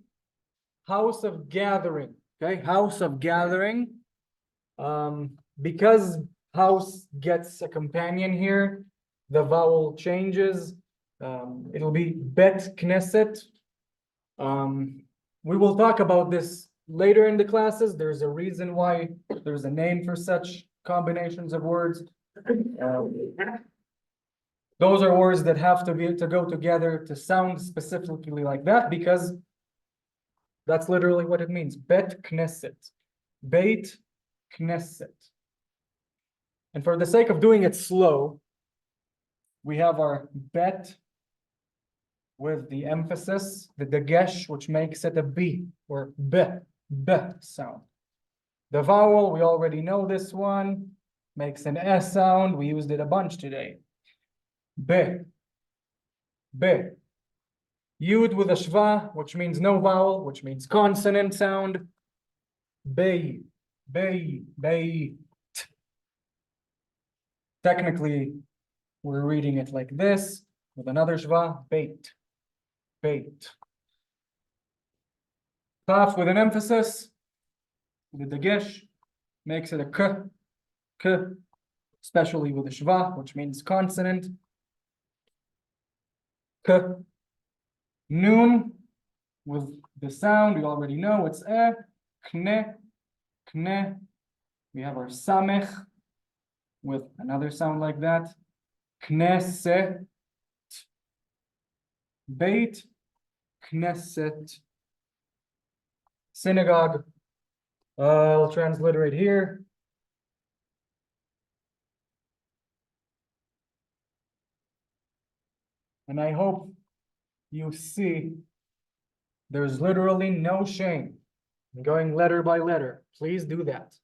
house of gathering, okay? House of gathering. Because house gets a companion here, the vowel changes. It'll be Bet Knesset. we will talk about this later in the classes. There's a reason why there's a name for such combinations of words. Those are words that have to go together to sound specifically like that, because that's literally what it means. Bet Knesset. Beit Knesset. And for the sake of doing it slow, we have our bet with the emphasis, the dagesh, which makes it a B or B sound. The vowel, we already know this one, makes an S sound. We used it a bunch today. B. Yud with a shva, which means no vowel, which means consonant sound. Bey. Technically, we're reading it like this, with another shva, beit. Kaf with an emphasis, with the dagesh, makes it a k, especially with a shva, which means consonant. K. Noon with the sound, we already know it's kne. We have our samech with another sound like that. Knesset. Beit Knesset. Synagogue. I'll transliterate here. And I hope you see there's literally no shame in going letter by letter. Please do that.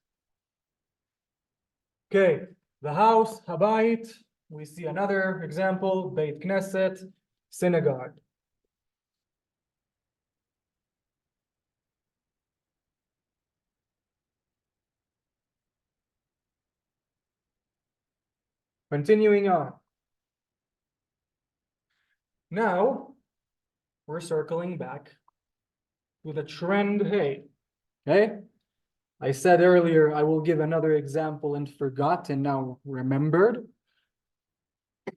Okay, the house, habayit. We see another example, Beit Knesset, synagogue. Continuing on. Now, we're circling back with a trend hey. Okay? I said earlier I will give another example and forgot and now remembered.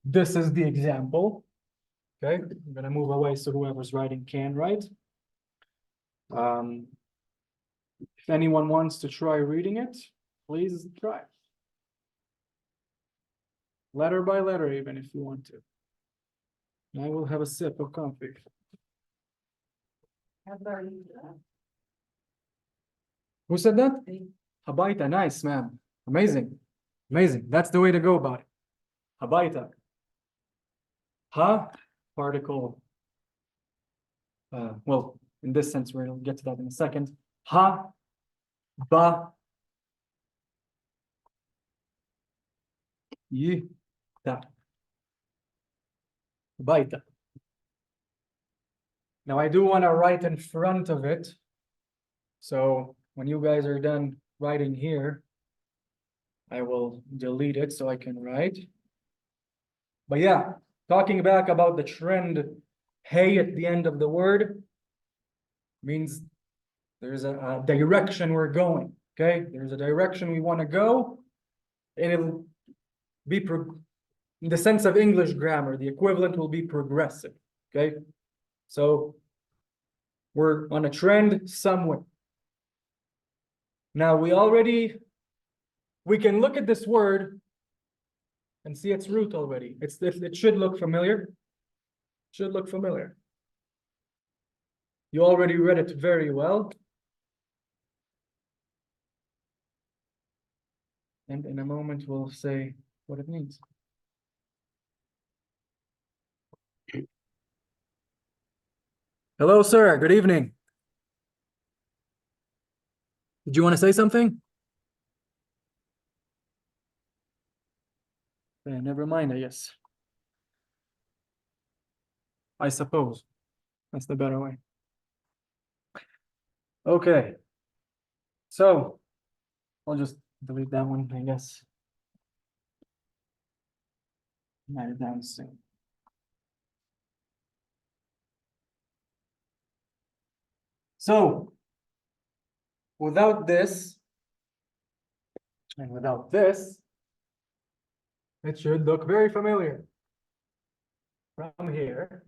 This is the example. Okay, I'm gonna move away so whoever's writing can write. If anyone wants to try reading it, please try. Letter by letter, even if you want to. I will have a sip of coffee. Who said that? Habaita, nice, man. Amazing. Amazing. That's the way to go about it. Habaita. Ha, particle. Well, in this sense, we'll get to that in a second. Ha, ba, yi, da. Habaita. Now I do want to write in front of it. So when you guys are done writing here, I will delete it so I can write. But yeah, talking back about the trend, hey at the end of the word means there's a direction we're going, okay? There's a direction we want to go, and it'll be, in the sense of English grammar, the equivalent will be progressive, okay? So we're on a trend somewhere. Now we can look at this word and see its root already. It should look familiar. Should look familiar. You already read it very well. And in a moment, we'll say what it means. Hello, sir. Good evening. Did you want to say something? Yeah, never mind, I guess. I suppose. That's the better way. Okay. So I'll just delete that one, I guess. Write it down soon. So without this and without this, it should look very familiar from here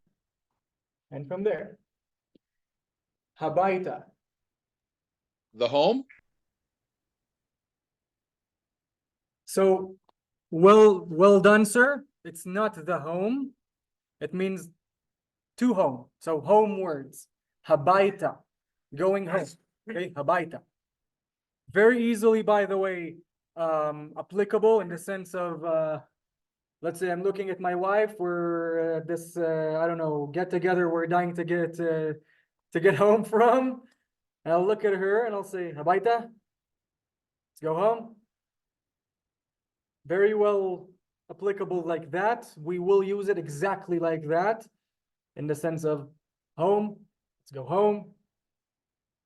and from there. Habaita. The home? So, well done, sir. It's not the home. It means to home. So homewards. Habaita. Going home. Okay, habaita. Very easily, by the way, applicable in the sense of let's say I'm looking at my wife, we're this I don't know, get together we're dying to get home from. And I'll look at her and I'll say, Habaita, let's go home. Very well applicable like that. We will use it exactly like that in the sense of home, let's go home,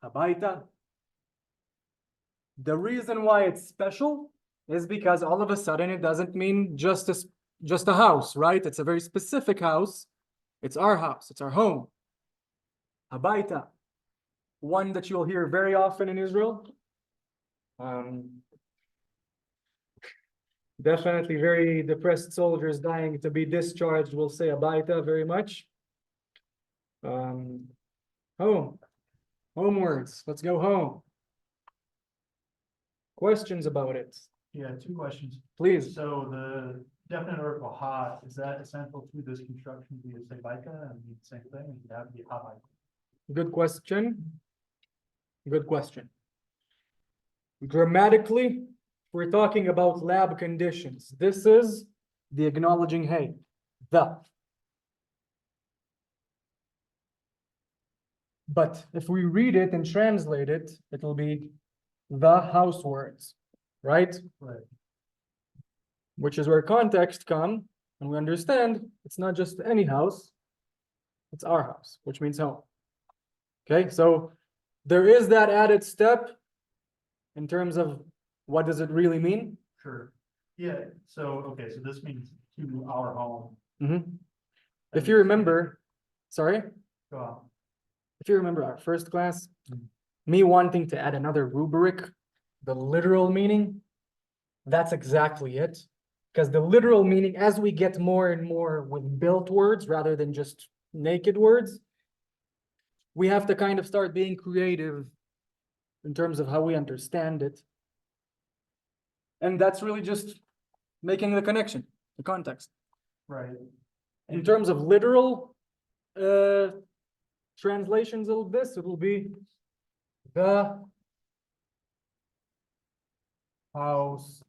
Habaita. The reason why it's special is because all of a sudden it doesn't mean just a house, right? It's a very specific house. It's our house, it's our home. Habaita. One that you'll hear very often in Israel. Definitely very depressed soldiers dying to be discharged will say Habaita very much. Home. Homewards. Let's go home. Questions about it? Yeah, two questions. Please. So the definite article ha, is that essential to this construction via say Baika and the same thing? And that would be ha Baika. Good question. Good question. Grammatically, we're talking about lab conditions. This is the acknowledging hey, the. But if we read it and translate it, it'll be the housewords, right? Right. Which is where context come, and we understand it's not just any house, it's our house, which means home. Okay, so there is that added step in terms of what does it really mean? Sure. Yeah, so, okay, so this means to our home. If you remember, sorry, Go on. if you remember our first class, me wanting to add another rubric, the literal meaning, that's exactly it. Because the literal meaning, as we get more and more with built words rather than just naked words, we have to kind of start being creative in terms of how we understand it. And that's really just making the connection, the context. Right. In terms of literal translations of this, it will be the house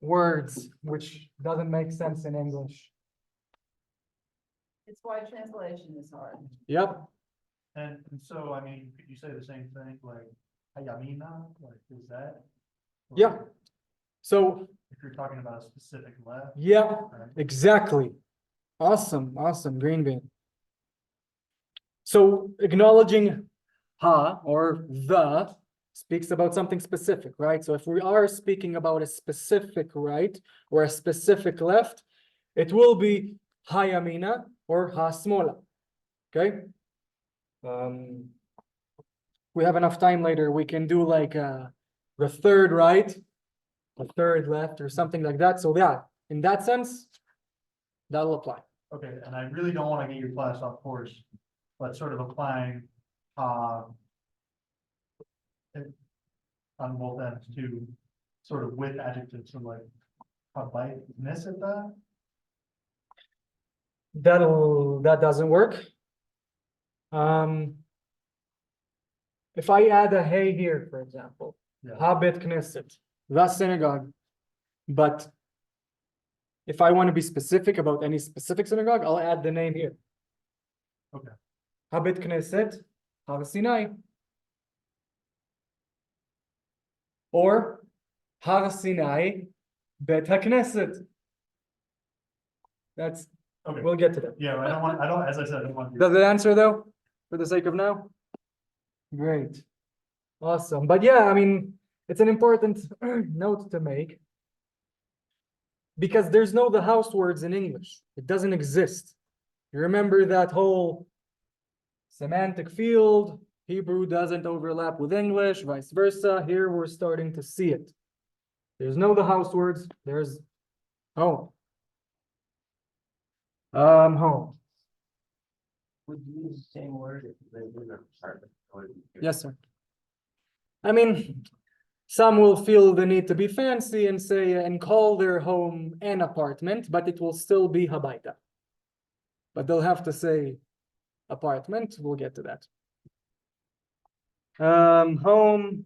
words, which doesn't make sense in English. It's why translation is hard. Yep. And so, I mean, could you say the same thing, like, hayamina, like, is that? or Yeah. So, If you're talking about a specific left. yeah, right? exactly. Awesome, awesome, green bean. So acknowledging ha or the speaks about something specific, right? So if we are speaking about a specific right or a specific left, it will be ha yamina or ha smola. Okay. We have enough time later, we can do like the third right, the third left, or something like that. So yeah, in that sense, that'll apply. Okay, and I really don't want to get your class off course, but sort of applying, on both ends to sort of with adjectives, so like, habaita, That doesn't work. If I add a hey here, for example, yeah, Habet Knesset, the synagogue, but if I want to be specific about any specific synagogue, I'll add the name here. Okay. Habet Knesset, Har Sinai. Or Har Sinai, Bet HaKnesset. That's, okay, we'll get to that. yeah, as I said, I don't want. Does it answer though, for the sake of now? Great. Awesome. But yeah, I mean, it's an important note to make. Because there's no the house words in English. It doesn't exist. You remember that whole semantic field, Hebrew doesn't overlap with English, vice versa. Here we're starting to see it. There's no the house words, there's home. Home. Would you use the same word if they live in an apartment? Yes, sir. I mean, some will feel the need to be fancy and say and call their home an apartment, but it will still be habaita. But they'll have to say apartment. We'll get to that. Home.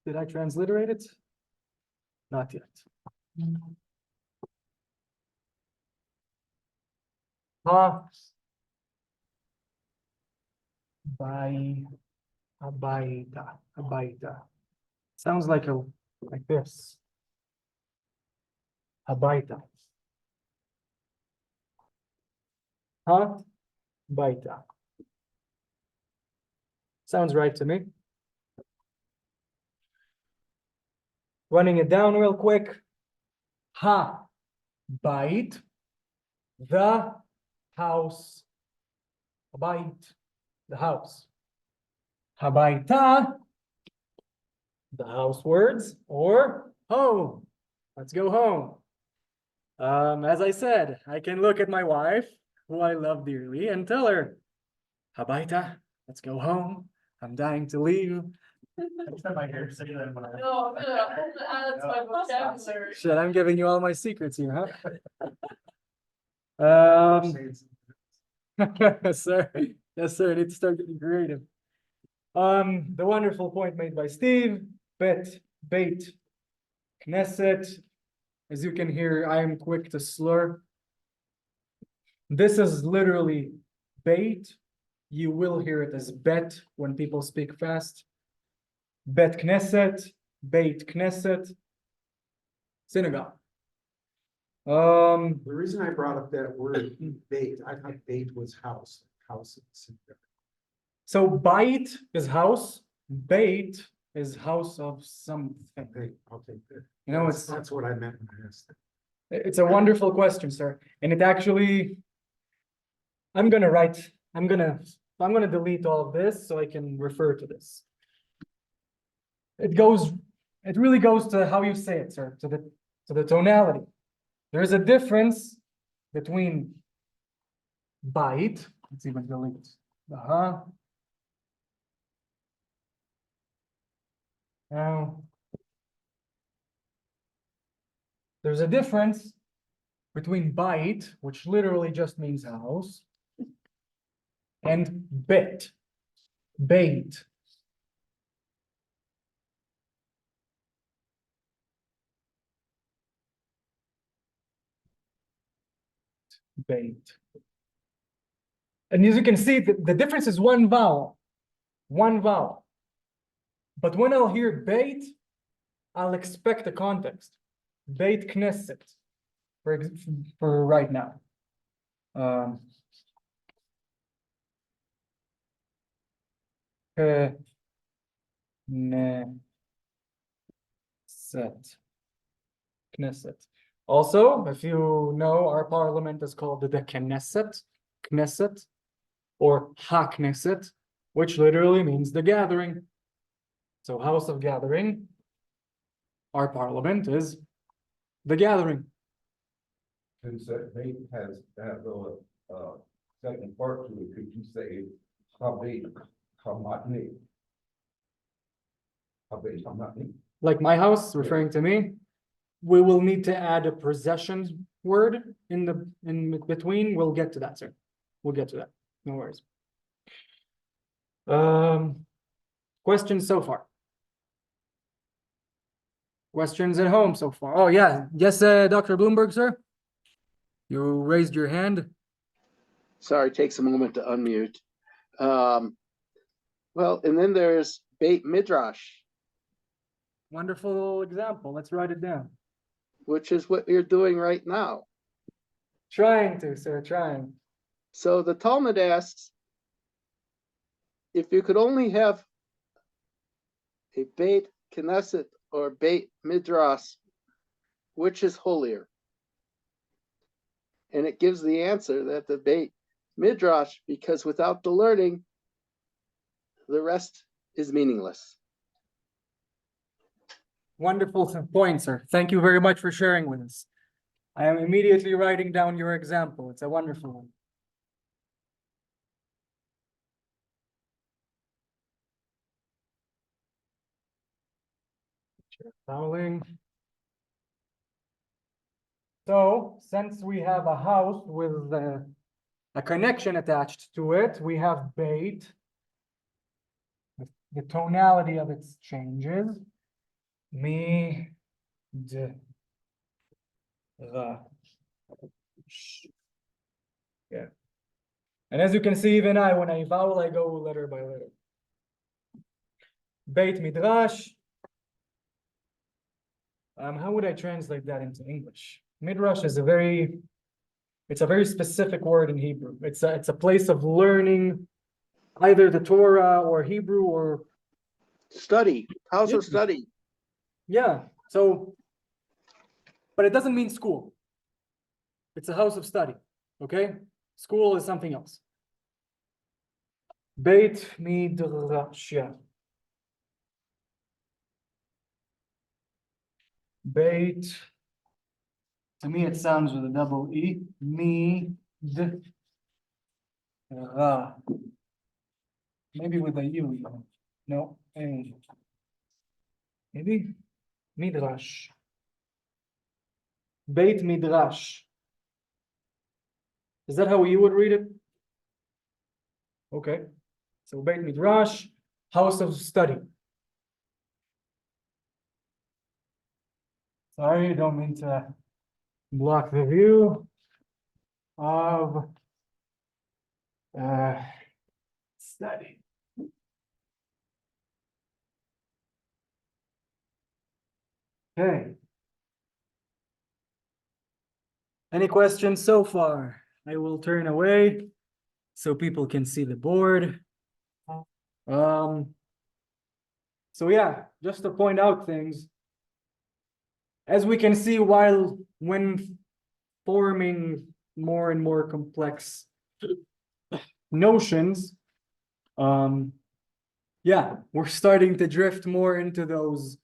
Did I transliterate it? Not yet. Habaita. Sounds like this. Habaita. Baita. Sounds right to me. Running it down real quick. Bait. The house. Bait. The house. Habaita. The house words or home. Let's go home. As I said, I can look at my wife, who I love dearly, and tell her, Habaita, let's go home. I'm dying to leave. Next time I hear you say that, when I. No, I'm gonna add to my vocabulary. Shit, I'm giving you all my secrets here, huh? Yes, sir. Yes, sir. I need to start getting creative. The wonderful point made by Steve. Bait, Knesset. As you can hear, I am quick to slur. This is literally bait. You will hear it as bet when people speak fast. Bet Knesset, Beit Knesset, synagogue. The reason I brought up that word bait, I thought bait was house. So bait is house, bait is house of something. Okay, good. You know, That's what I meant when I asked. it's a wonderful question, sir. And it actually, I'm gonna delete all of this so I can refer to this. It really goes to how you say it, sir, to the tonality. There is a difference between bite. Let's even delete the Now, there's a difference between bite, which literally just means house, and bait. Bait. Bait. And as you can see, the difference is one vowel. One vowel. But when I'll hear bait, I'll expect a context. Beit Knesset, for right now. Knesset. Also, if you know, our parliament is called the Knesset, or Ha-Knesset, which literally means the gathering. So house of gathering, our parliament is the gathering. Since that bait has that little second part to it, could you say Habait Hamatni? Habait Hamatni? Like my house, referring to me, we will need to add a possession word in between. We'll get to that, sir. We'll get to that. No worries. Questions so far? Questions at home so far? Oh yeah, yes, Dr. Bloomberg, sir. You raised your hand. Sorry, takes a moment to unmute. Well, and then there's Beit Midrash, Wonderful example. Let's write it down. which is what you're doing right now. Trying to, sir, trying. So the Talmud asks, if you could only have a Beit Knesset or Beit Midrash, which is holier? And it gives the answer that the Beit Midrash, because without the learning, the rest is meaningless. Wonderful point, sir. Thank you very much for sharing with us. I am immediately writing down your example. It's a wonderful one. Following. So since we have a house with a connection attached to it, we have bait. The tonality of its changes. Me, d, ra, sh. Yeah. And as you can see, even when I vowel, I go letter by letter. Beit midrash. How would I translate that into English? Midrash is it's a very specific word in Hebrew. It's a place of learning either the Torah or Hebrew or Study, house Yeah. of study. yeah. So, but it doesn't mean school. It's a house of study. Okay? School is something else. Beit midrash. Yeah. Beit. To me, it sounds with a double E. Ra. Maybe with a U. No. Maybe midrash. Beit midrash. Is that how you would read it? Okay. So Beit midrash, house of study. Sorry, don't mean to block the view of study. Okay. Any questions so far? I will turn away so people can see the board. So yeah, just to point out things. As we can see, when forming more and more complex notions, yeah, we're starting to drift more into those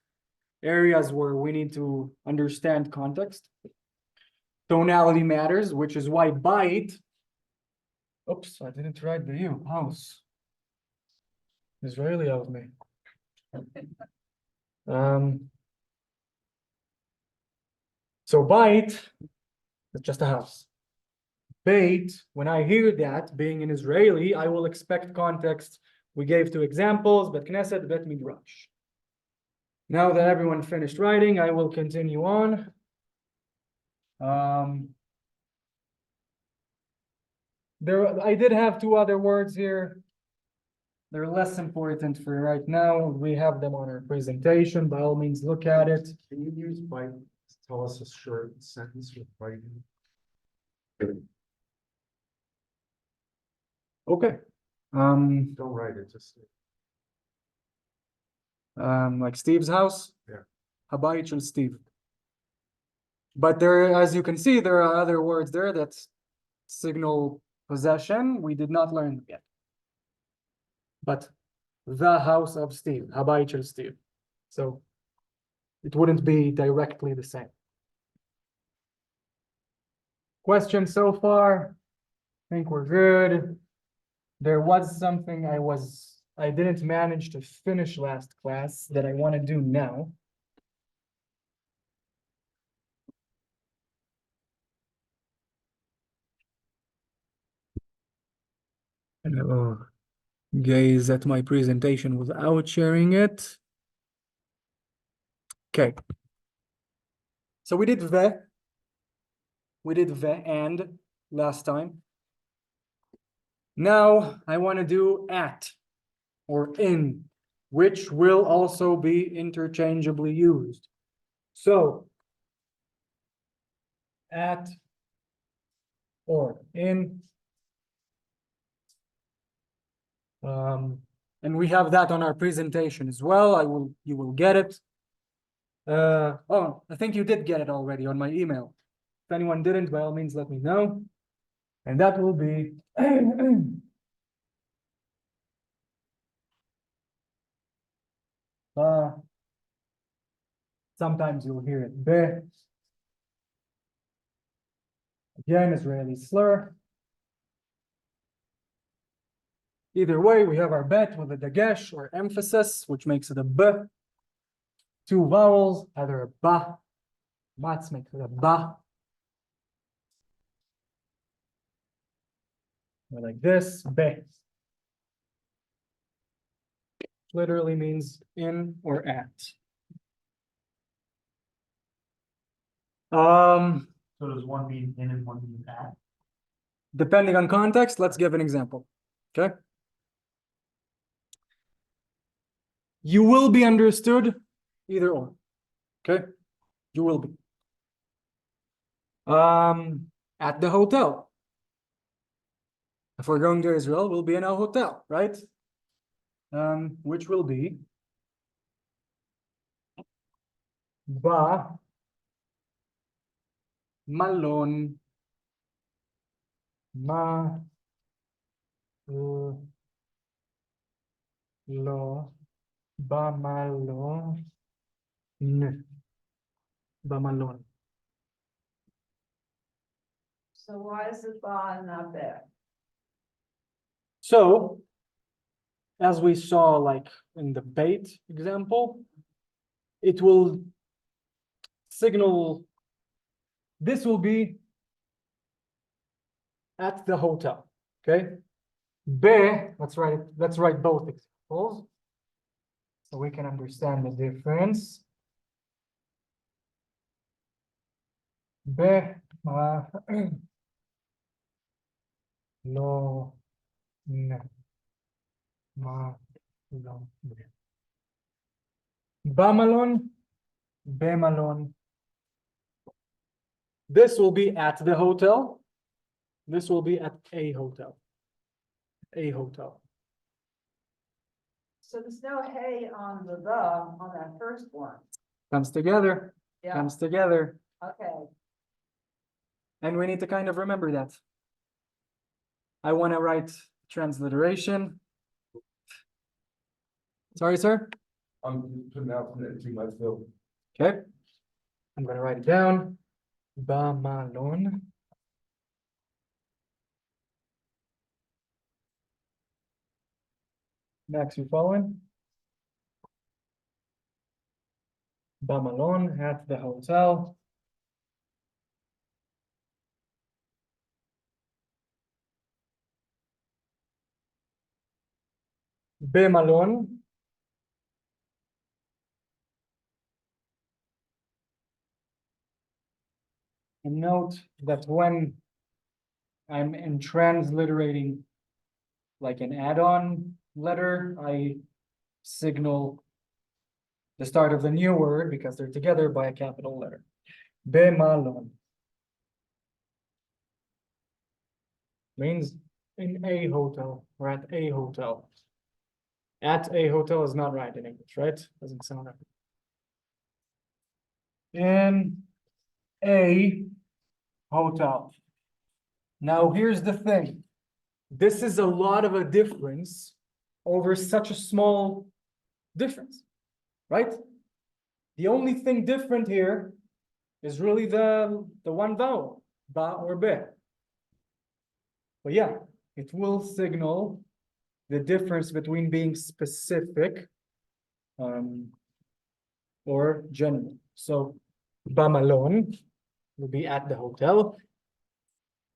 areas where we need to understand context. Tonality matters, which is why bite. Oops, I didn't write the U. House. Israeli of me. So bite is just a house. Bait, when I hear that, being an Israeli, I will expect context. We gave 2 examples, Bet Knesset, Bet Midrash. Now that everyone finished writing, I will continue on. I did have 2 other words here. They're less important for right now. We have them on our presentation. By all means, look at it. Can you use bite, tell us a short sentence with bite? Okay. Don't write it, just. Like Steve's house. Yeah. Habayit shel Steve. But there, as you can see, there are other words there that signal possession. We did not learn them yet. But the house of Steve, Habayit shel Steve. So it wouldn't be directly the same. Questions so far? I think we're good. There was something I didn't manage to finish last class that I want to do now. Gaze at my presentation without sharing it. Okay. So we did the and last time. Now I want to do at or in, which will also be interchangeably used. So at or in. And we have that on our presentation as well. You will get it. Oh, I think you did get it already on my email. If anyone didn't, by all means, let me know. And that will be sometimes you'll hear it be. Again, Israeli slur. Either way, we have our bet with a dagesh or emphasis, which makes it a b. two vowels, either a ba, mats make it a ba. Or like this, be. Literally means in or at. So does one mean in and one mean at? Depending on context, let's give an example. Okay. You will be understood either or. Okay. You will be. At the hotel. If we're going to Israel, we'll be in a hotel, right? Which will be ba malon ma lo ba malon ba malon. So why is the bar not there? So, as we saw, like in the bait example, it will signal. This will be at the hotel. Okay. Be, let's write both examples so we can understand the difference. Be ma lo ne ma lo ne. Ba malon, be malon. This will be at the hotel. This will be at a hotel. A hotel. So there's no hey on the on that first one. Comes together. Yeah, Comes together. okay. And we need to kind of remember that. I want to write transliteration. Sorry, sir. I'm pronouncing it too myself. Okay. I'm going to write it down. Ba malon. Max, you following? Ba malon at the hotel. Be malon. And note that when I'm in transliterating like an add-on letter, I signal the start of the new word because they're together by a capital letter. Be malon means in a hotel or at a hotel. At a hotel is not right in English, right? Doesn't sound right. In a hotel. Now here's the thing. This is a lot of a difference over such a small difference, right? The only thing different here is really the one vowel, ba or be. But yeah, it will signal the difference between being specific or general. So ba malon will be at the hotel.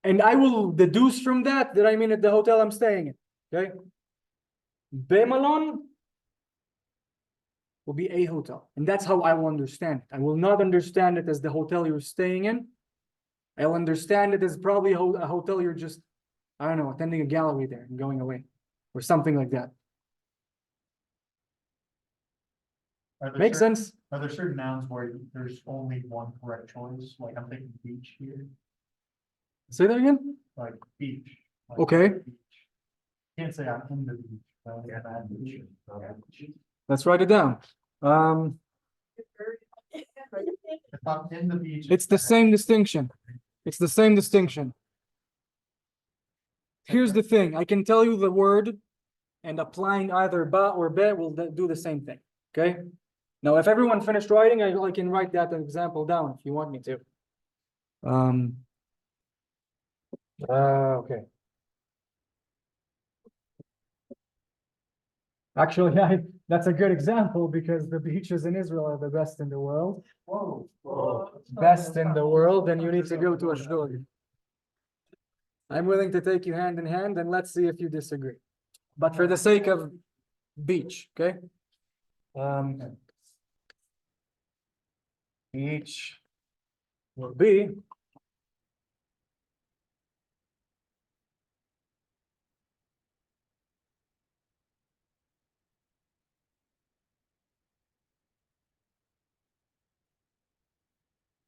And I will deduce from that I mean at the hotel I'm staying in. Okay. Be malon will be a hotel. And that's how I will understand it. I will not understand it as the hotel you're staying in. I'll understand it as probably a hotel you're just, I don't know, attending a gallery there and going away. Or something like that. Are there Makes certain- sense? Are there certain nouns where there's only one correct choice? Like I'm thinking beach here, Say that again? like beach. like Okay. beach. Can't say I'm in the beach. But I'm at the beach. Let's write it down. If I'm in the beach. It's the same distinction. It's the same distinction. Here's the thing. I can tell you the word and applying either ba or be will do the same thing. Okay. Now, if everyone finished writing, I can write that example down if you want me to. Okay. Actually, that's a good example because the beaches in Israel are the best in the world. Whoa. Best in the world, and you need to go to Ashdod. I'm willing to take you hand in hand, and let's see if you disagree. But for the sake of beach, okay? Beach will be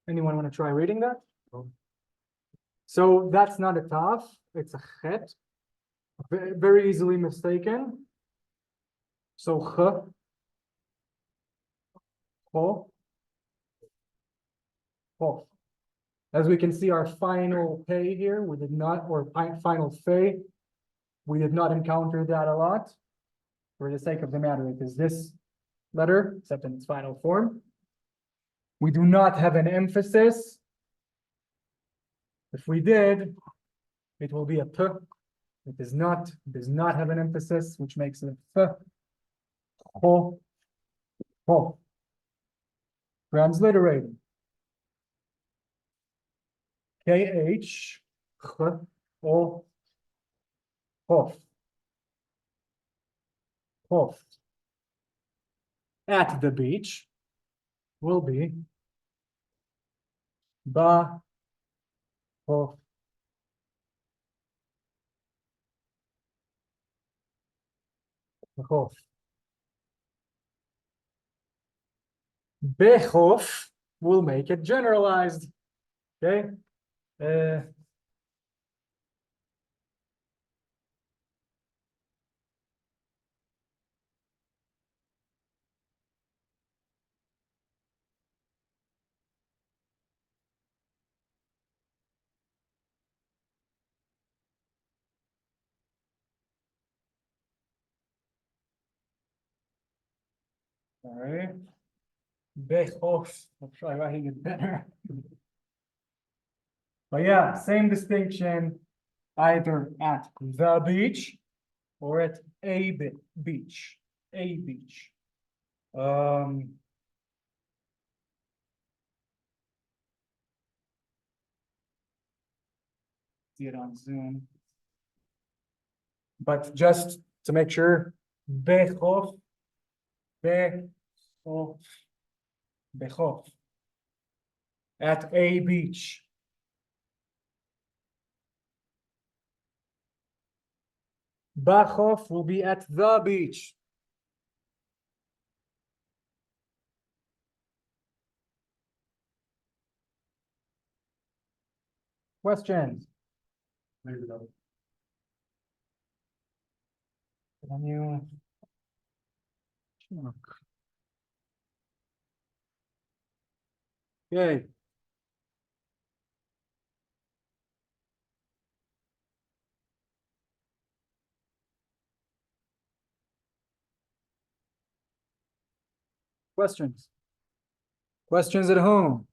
anyone want to try reading that? So that's not a taf, it's a chet. Very easily mistaken. So ch, ho, ho. As we can see, our final pay here, we did not, or final fay, we did not encounter that a lot. For the sake of the matter, it is this letter, except in its final form. We do not have an emphasis. If we did, it will be a p. It does not have an emphasis, which makes it f. Ho, ho. Transliterating. KH, ch, o, hof. Hof. At the beach will be ba, hof. Hof. Bechof will make it generalized. Okay. All right. Bechof. I'll try writing it better. But yeah, same distinction, either at the beach or at a beach. A beach. See it on Zoom. But just to make sure, bechof, bechof, bechof. At a beach. Bachof will be at the beach. Questions? Can you? Okay. Questions? Questions at home?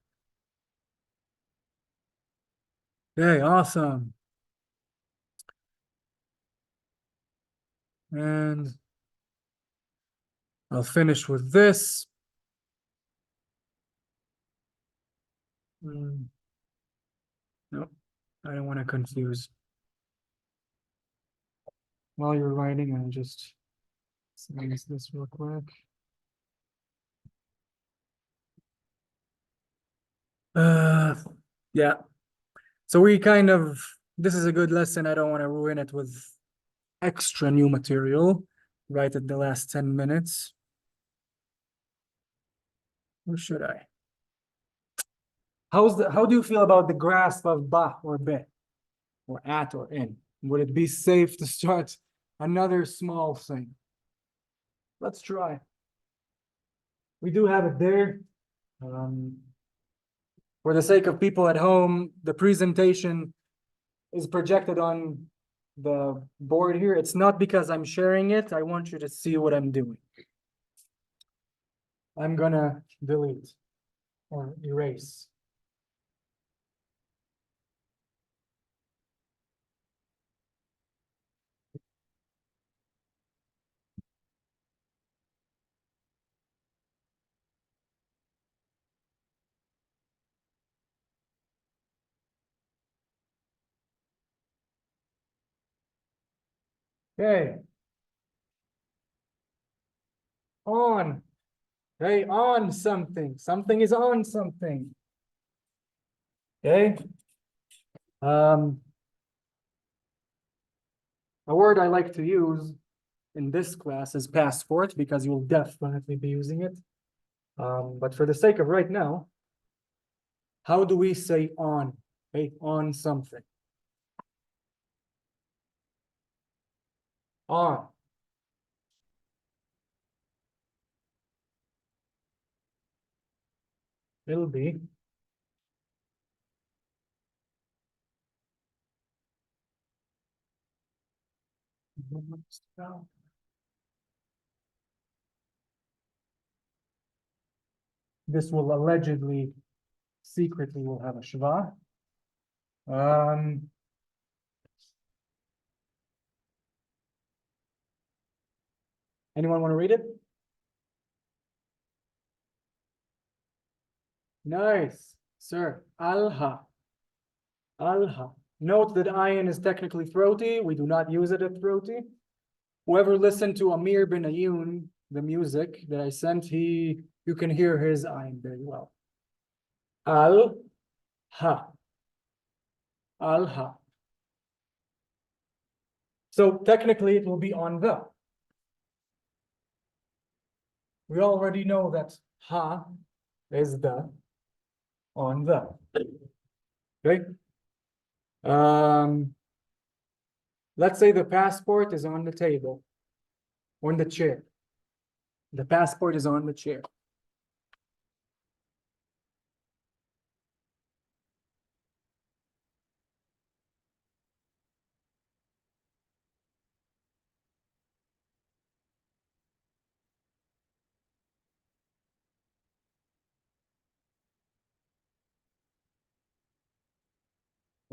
Okay, awesome. And I'll finish with this. Nope, I don't want to confuse. While you're writing, I'll just squeeze this real quick. Yeah. So we kind of, this is a good lesson. I don't want to ruin it with extra new material right at the last 10 minutes. Or should I? How do you feel about the grasp of ba or be or at or in? Would it be safe to start another small thing? Let's try. We do have it there. For the sake of people at home, the presentation is projected on the board here. It's not because I'm sharing it. I want you to see what I'm doing. I'm gonna delete or erase. Okay. On. Okay, on something. Something is on something. Okay. A word I like to use in this class is passport because you'll definitely be using it. But for the sake of right now, how do we say on? Okay, on something. On. It'll be this will allegedly, secretly will have a shva. Anyone want to read it? Nice, sir. Alha. Alha. Note that ayin is technically throaty. We do not use it at throaty. Whoever listened to Amir bin Ayun, the music that I sent, you can hear his ayin very well. Al-ha. Al-ha. So technically it will be on the. We already know that ha is the on the. Okay. Let's say the passport is on the table, on the chair. The passport is on the chair.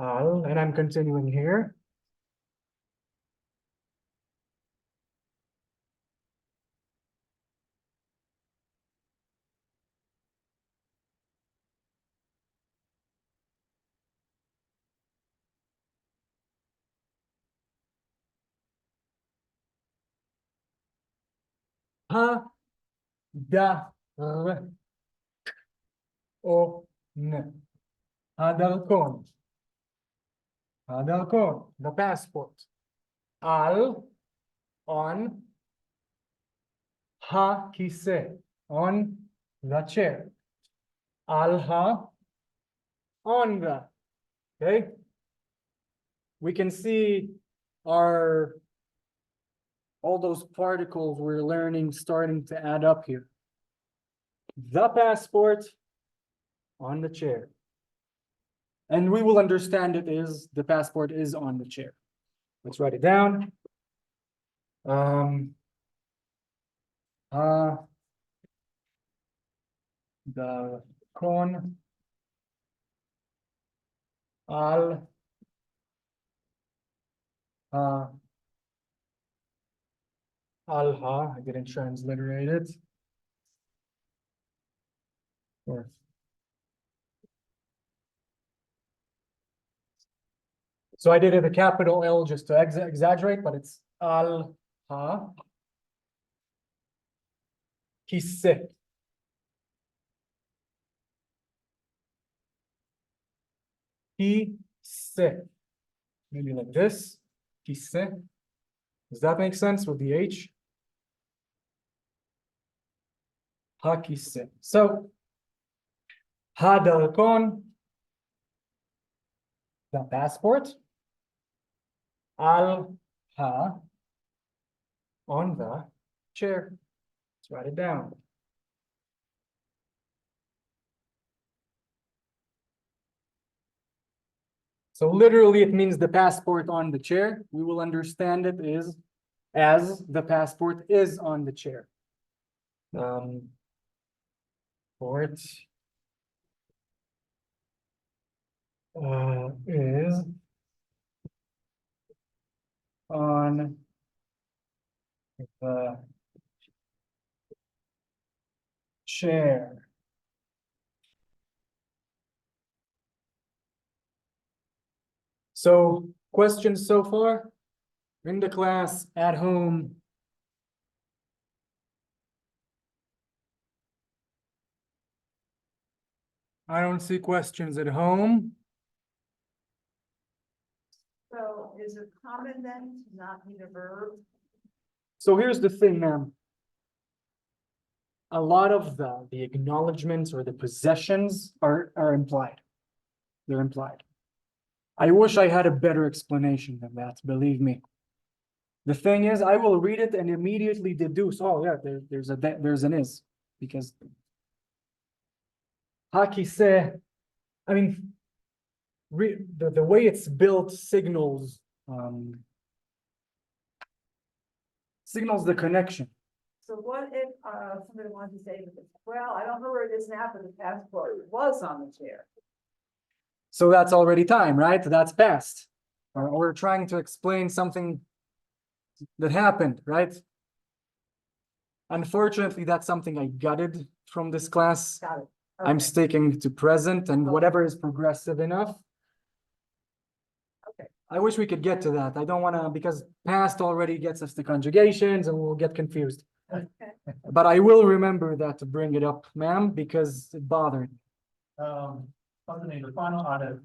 And I'm continuing here. Ha, da, r, o, n. Hadalkon. Hadalkon, the passport. Al, on. Ha, kise, on the chair. Al, ha, on the. Okay. We can see our all those particles we're learning starting to add up here. The passport on the chair. And we will understand it is the passport is on the chair. Let's write it down. The con al alha. I didn't transliterate it. So I did it a capital L just to exaggerate, but it's al-ha. Kisse. Kisse. Maybe like this. Kisse. Does that make sense with the H? Ha kisse. So, hadalkon, the passport. Al-ha, on the chair. Let's write it down. So literally it means the passport on the chair. We will understand it is as the passport is on the chair. Port is on the chair. So questions so far? in the class, at home. I don't see questions at home. So is it common then to not need a verb? So here's the thing, ma'am. A lot of the acknowledgements or the possessions are implied. They're implied. I wish I had a better explanation than that, believe me. The thing is, I will read it and immediately deduce, oh yeah, there's an is, because hakise, I mean, the way it's built signals the connection. So what if, somebody wanted to say, well, I don't know where it is now, but the passport was on the chair. So that's already time, right? That's past. Or we're trying to explain something that happened, right? Unfortunately, that's something I gutted from this class. Got it. I'm Okay. sticking to present and whatever is progressive enough. Okay. I wish we could get to that. I don't want to, because past already gets us to conjugations and we'll get confused. Okay. But I will remember that to bring it up, ma'am, because it bothered me. Anthony, the final audit,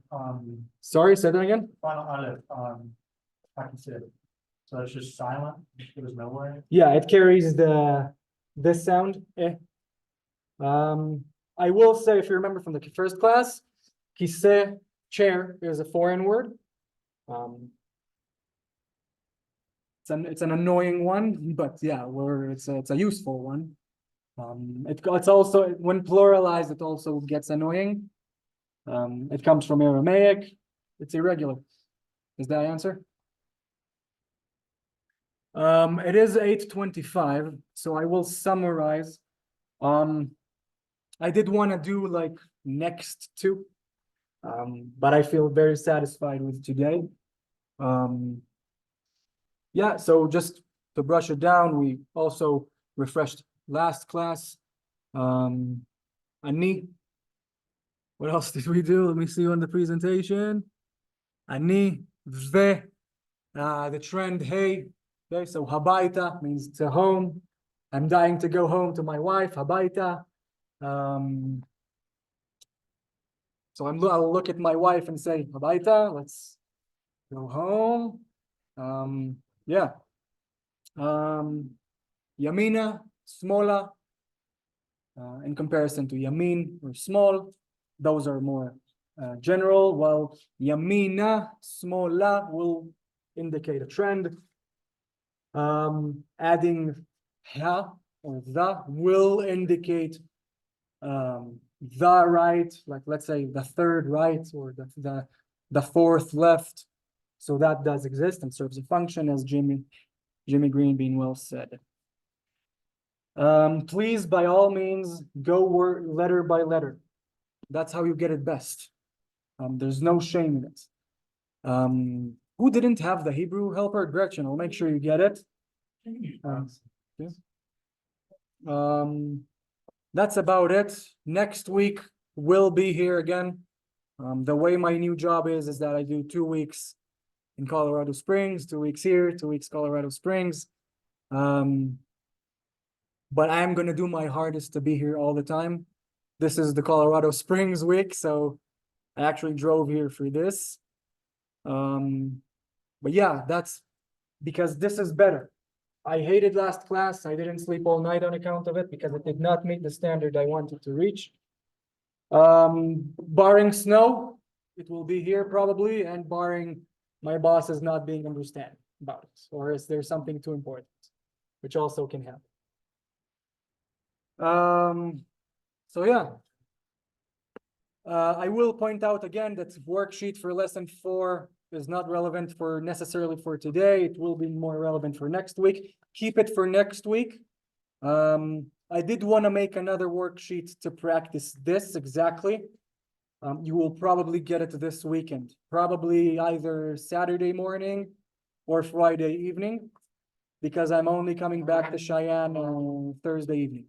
Sorry, say that again? final audit, I can see it. So it's just silent, it was nowhere. Yeah, it carries this sound. I will say, if you remember from the first class, kise, chair, is a foreign word. It's an annoying one, but yeah, it's a useful one. It's also, when pluralized, it also gets annoying. It comes from Aramaic. It's irregular. Is that answer? It is 8:25, so I will summarize. I did want to do like next two, but I feel very satisfied with today. Yeah, so just to brush it down, we also refreshed last class. Ani. What else did we do? Let me see on the presentation. Ani, ve, the trend, hey. Okay, so habaita means to home. I'm dying to go home to my wife, habaita. So I'll look at my wife and say, habaita, let's go home. Yeah. Yamina, smola, in comparison to yamin or small, those are more general, while yamina, smola will indicate a trend. Adding ha or the will indicate the right, like let's say the third right or the fourth left. So that does exist and serves a function, as Jimmy Green well said. Please, by all means, go letter by letter. That's how you get it best. There's no shame in it. Who didn't have the Hebrew helper? Gretchen, I'll make sure you get it. That's about it. Next week we'll be here again. The way my new job is that I do 2 weeks in Colorado Springs, 2 weeks here, 2 weeks Colorado Springs. But I'm gonna do my hardest to be here all the time. This is the Colorado Springs week, so I actually drove here for this. But yeah, that's because this is better. I hated last class. I didn't sleep all night on account of it because it did not meet the standard I wanted to reach. Barring snow, it will be here probably, and barring my bosses not being understanding about it, or is there something too important, which also can happen. So yeah. I will point out again that worksheet for lesson 4 is not relevant necessarily for today. It will be more relevant for next week. Keep it for next week. I did want to make another worksheet to practice this exactly. You will probably get it this weekend, probably either Saturday morning or Friday evening, because I'm only coming back to Cheyenne on Thursday evening.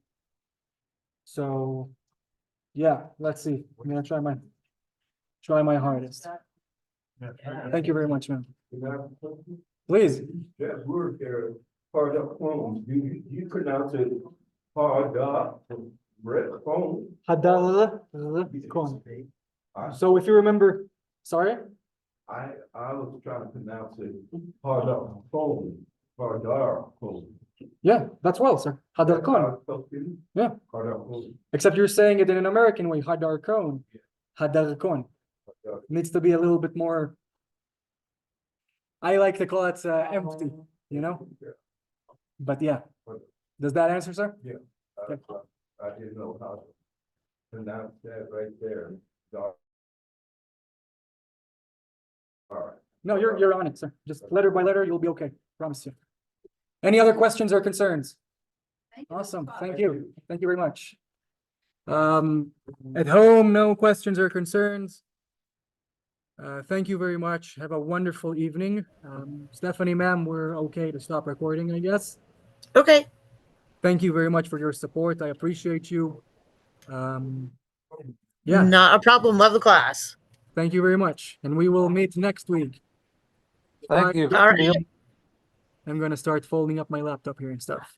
So yeah, let's see. I'm gonna try my hardest. Thank you very much, man. Please. That word there, hard up phone, you pronounce it hard up, red phone. Hadarkon. So if you remember, sorry? I was trying to pronounce it hard up phone, hard up phone. Yeah, that's well, sir. Hadarkon. Yeah. Hard up phone. Except you're saying it in an American way, Hadarkon. Hadarkon. Needs to be a little bit more. I like to call it empty, you know? But yeah. Does that answer, sir? I didn't know how to pronounce that right there. Dark. All right. No, you're on it, sir. Just letter by letter, you'll be okay. Promise you. Any other questions or concerns? Awesome. Thank you. Thank you very much. At home, no questions or concerns. Thank you very much. Have a wonderful evening. Stephanie, ma'am, we're okay to stop recording, I guess. Okay. Thank you very much for your support. I appreciate you. Yeah, Not a problem. Love the class. thank you very much. And we will meet next week. Thank you. All right. I'm gonna start folding up my laptop here and stuff.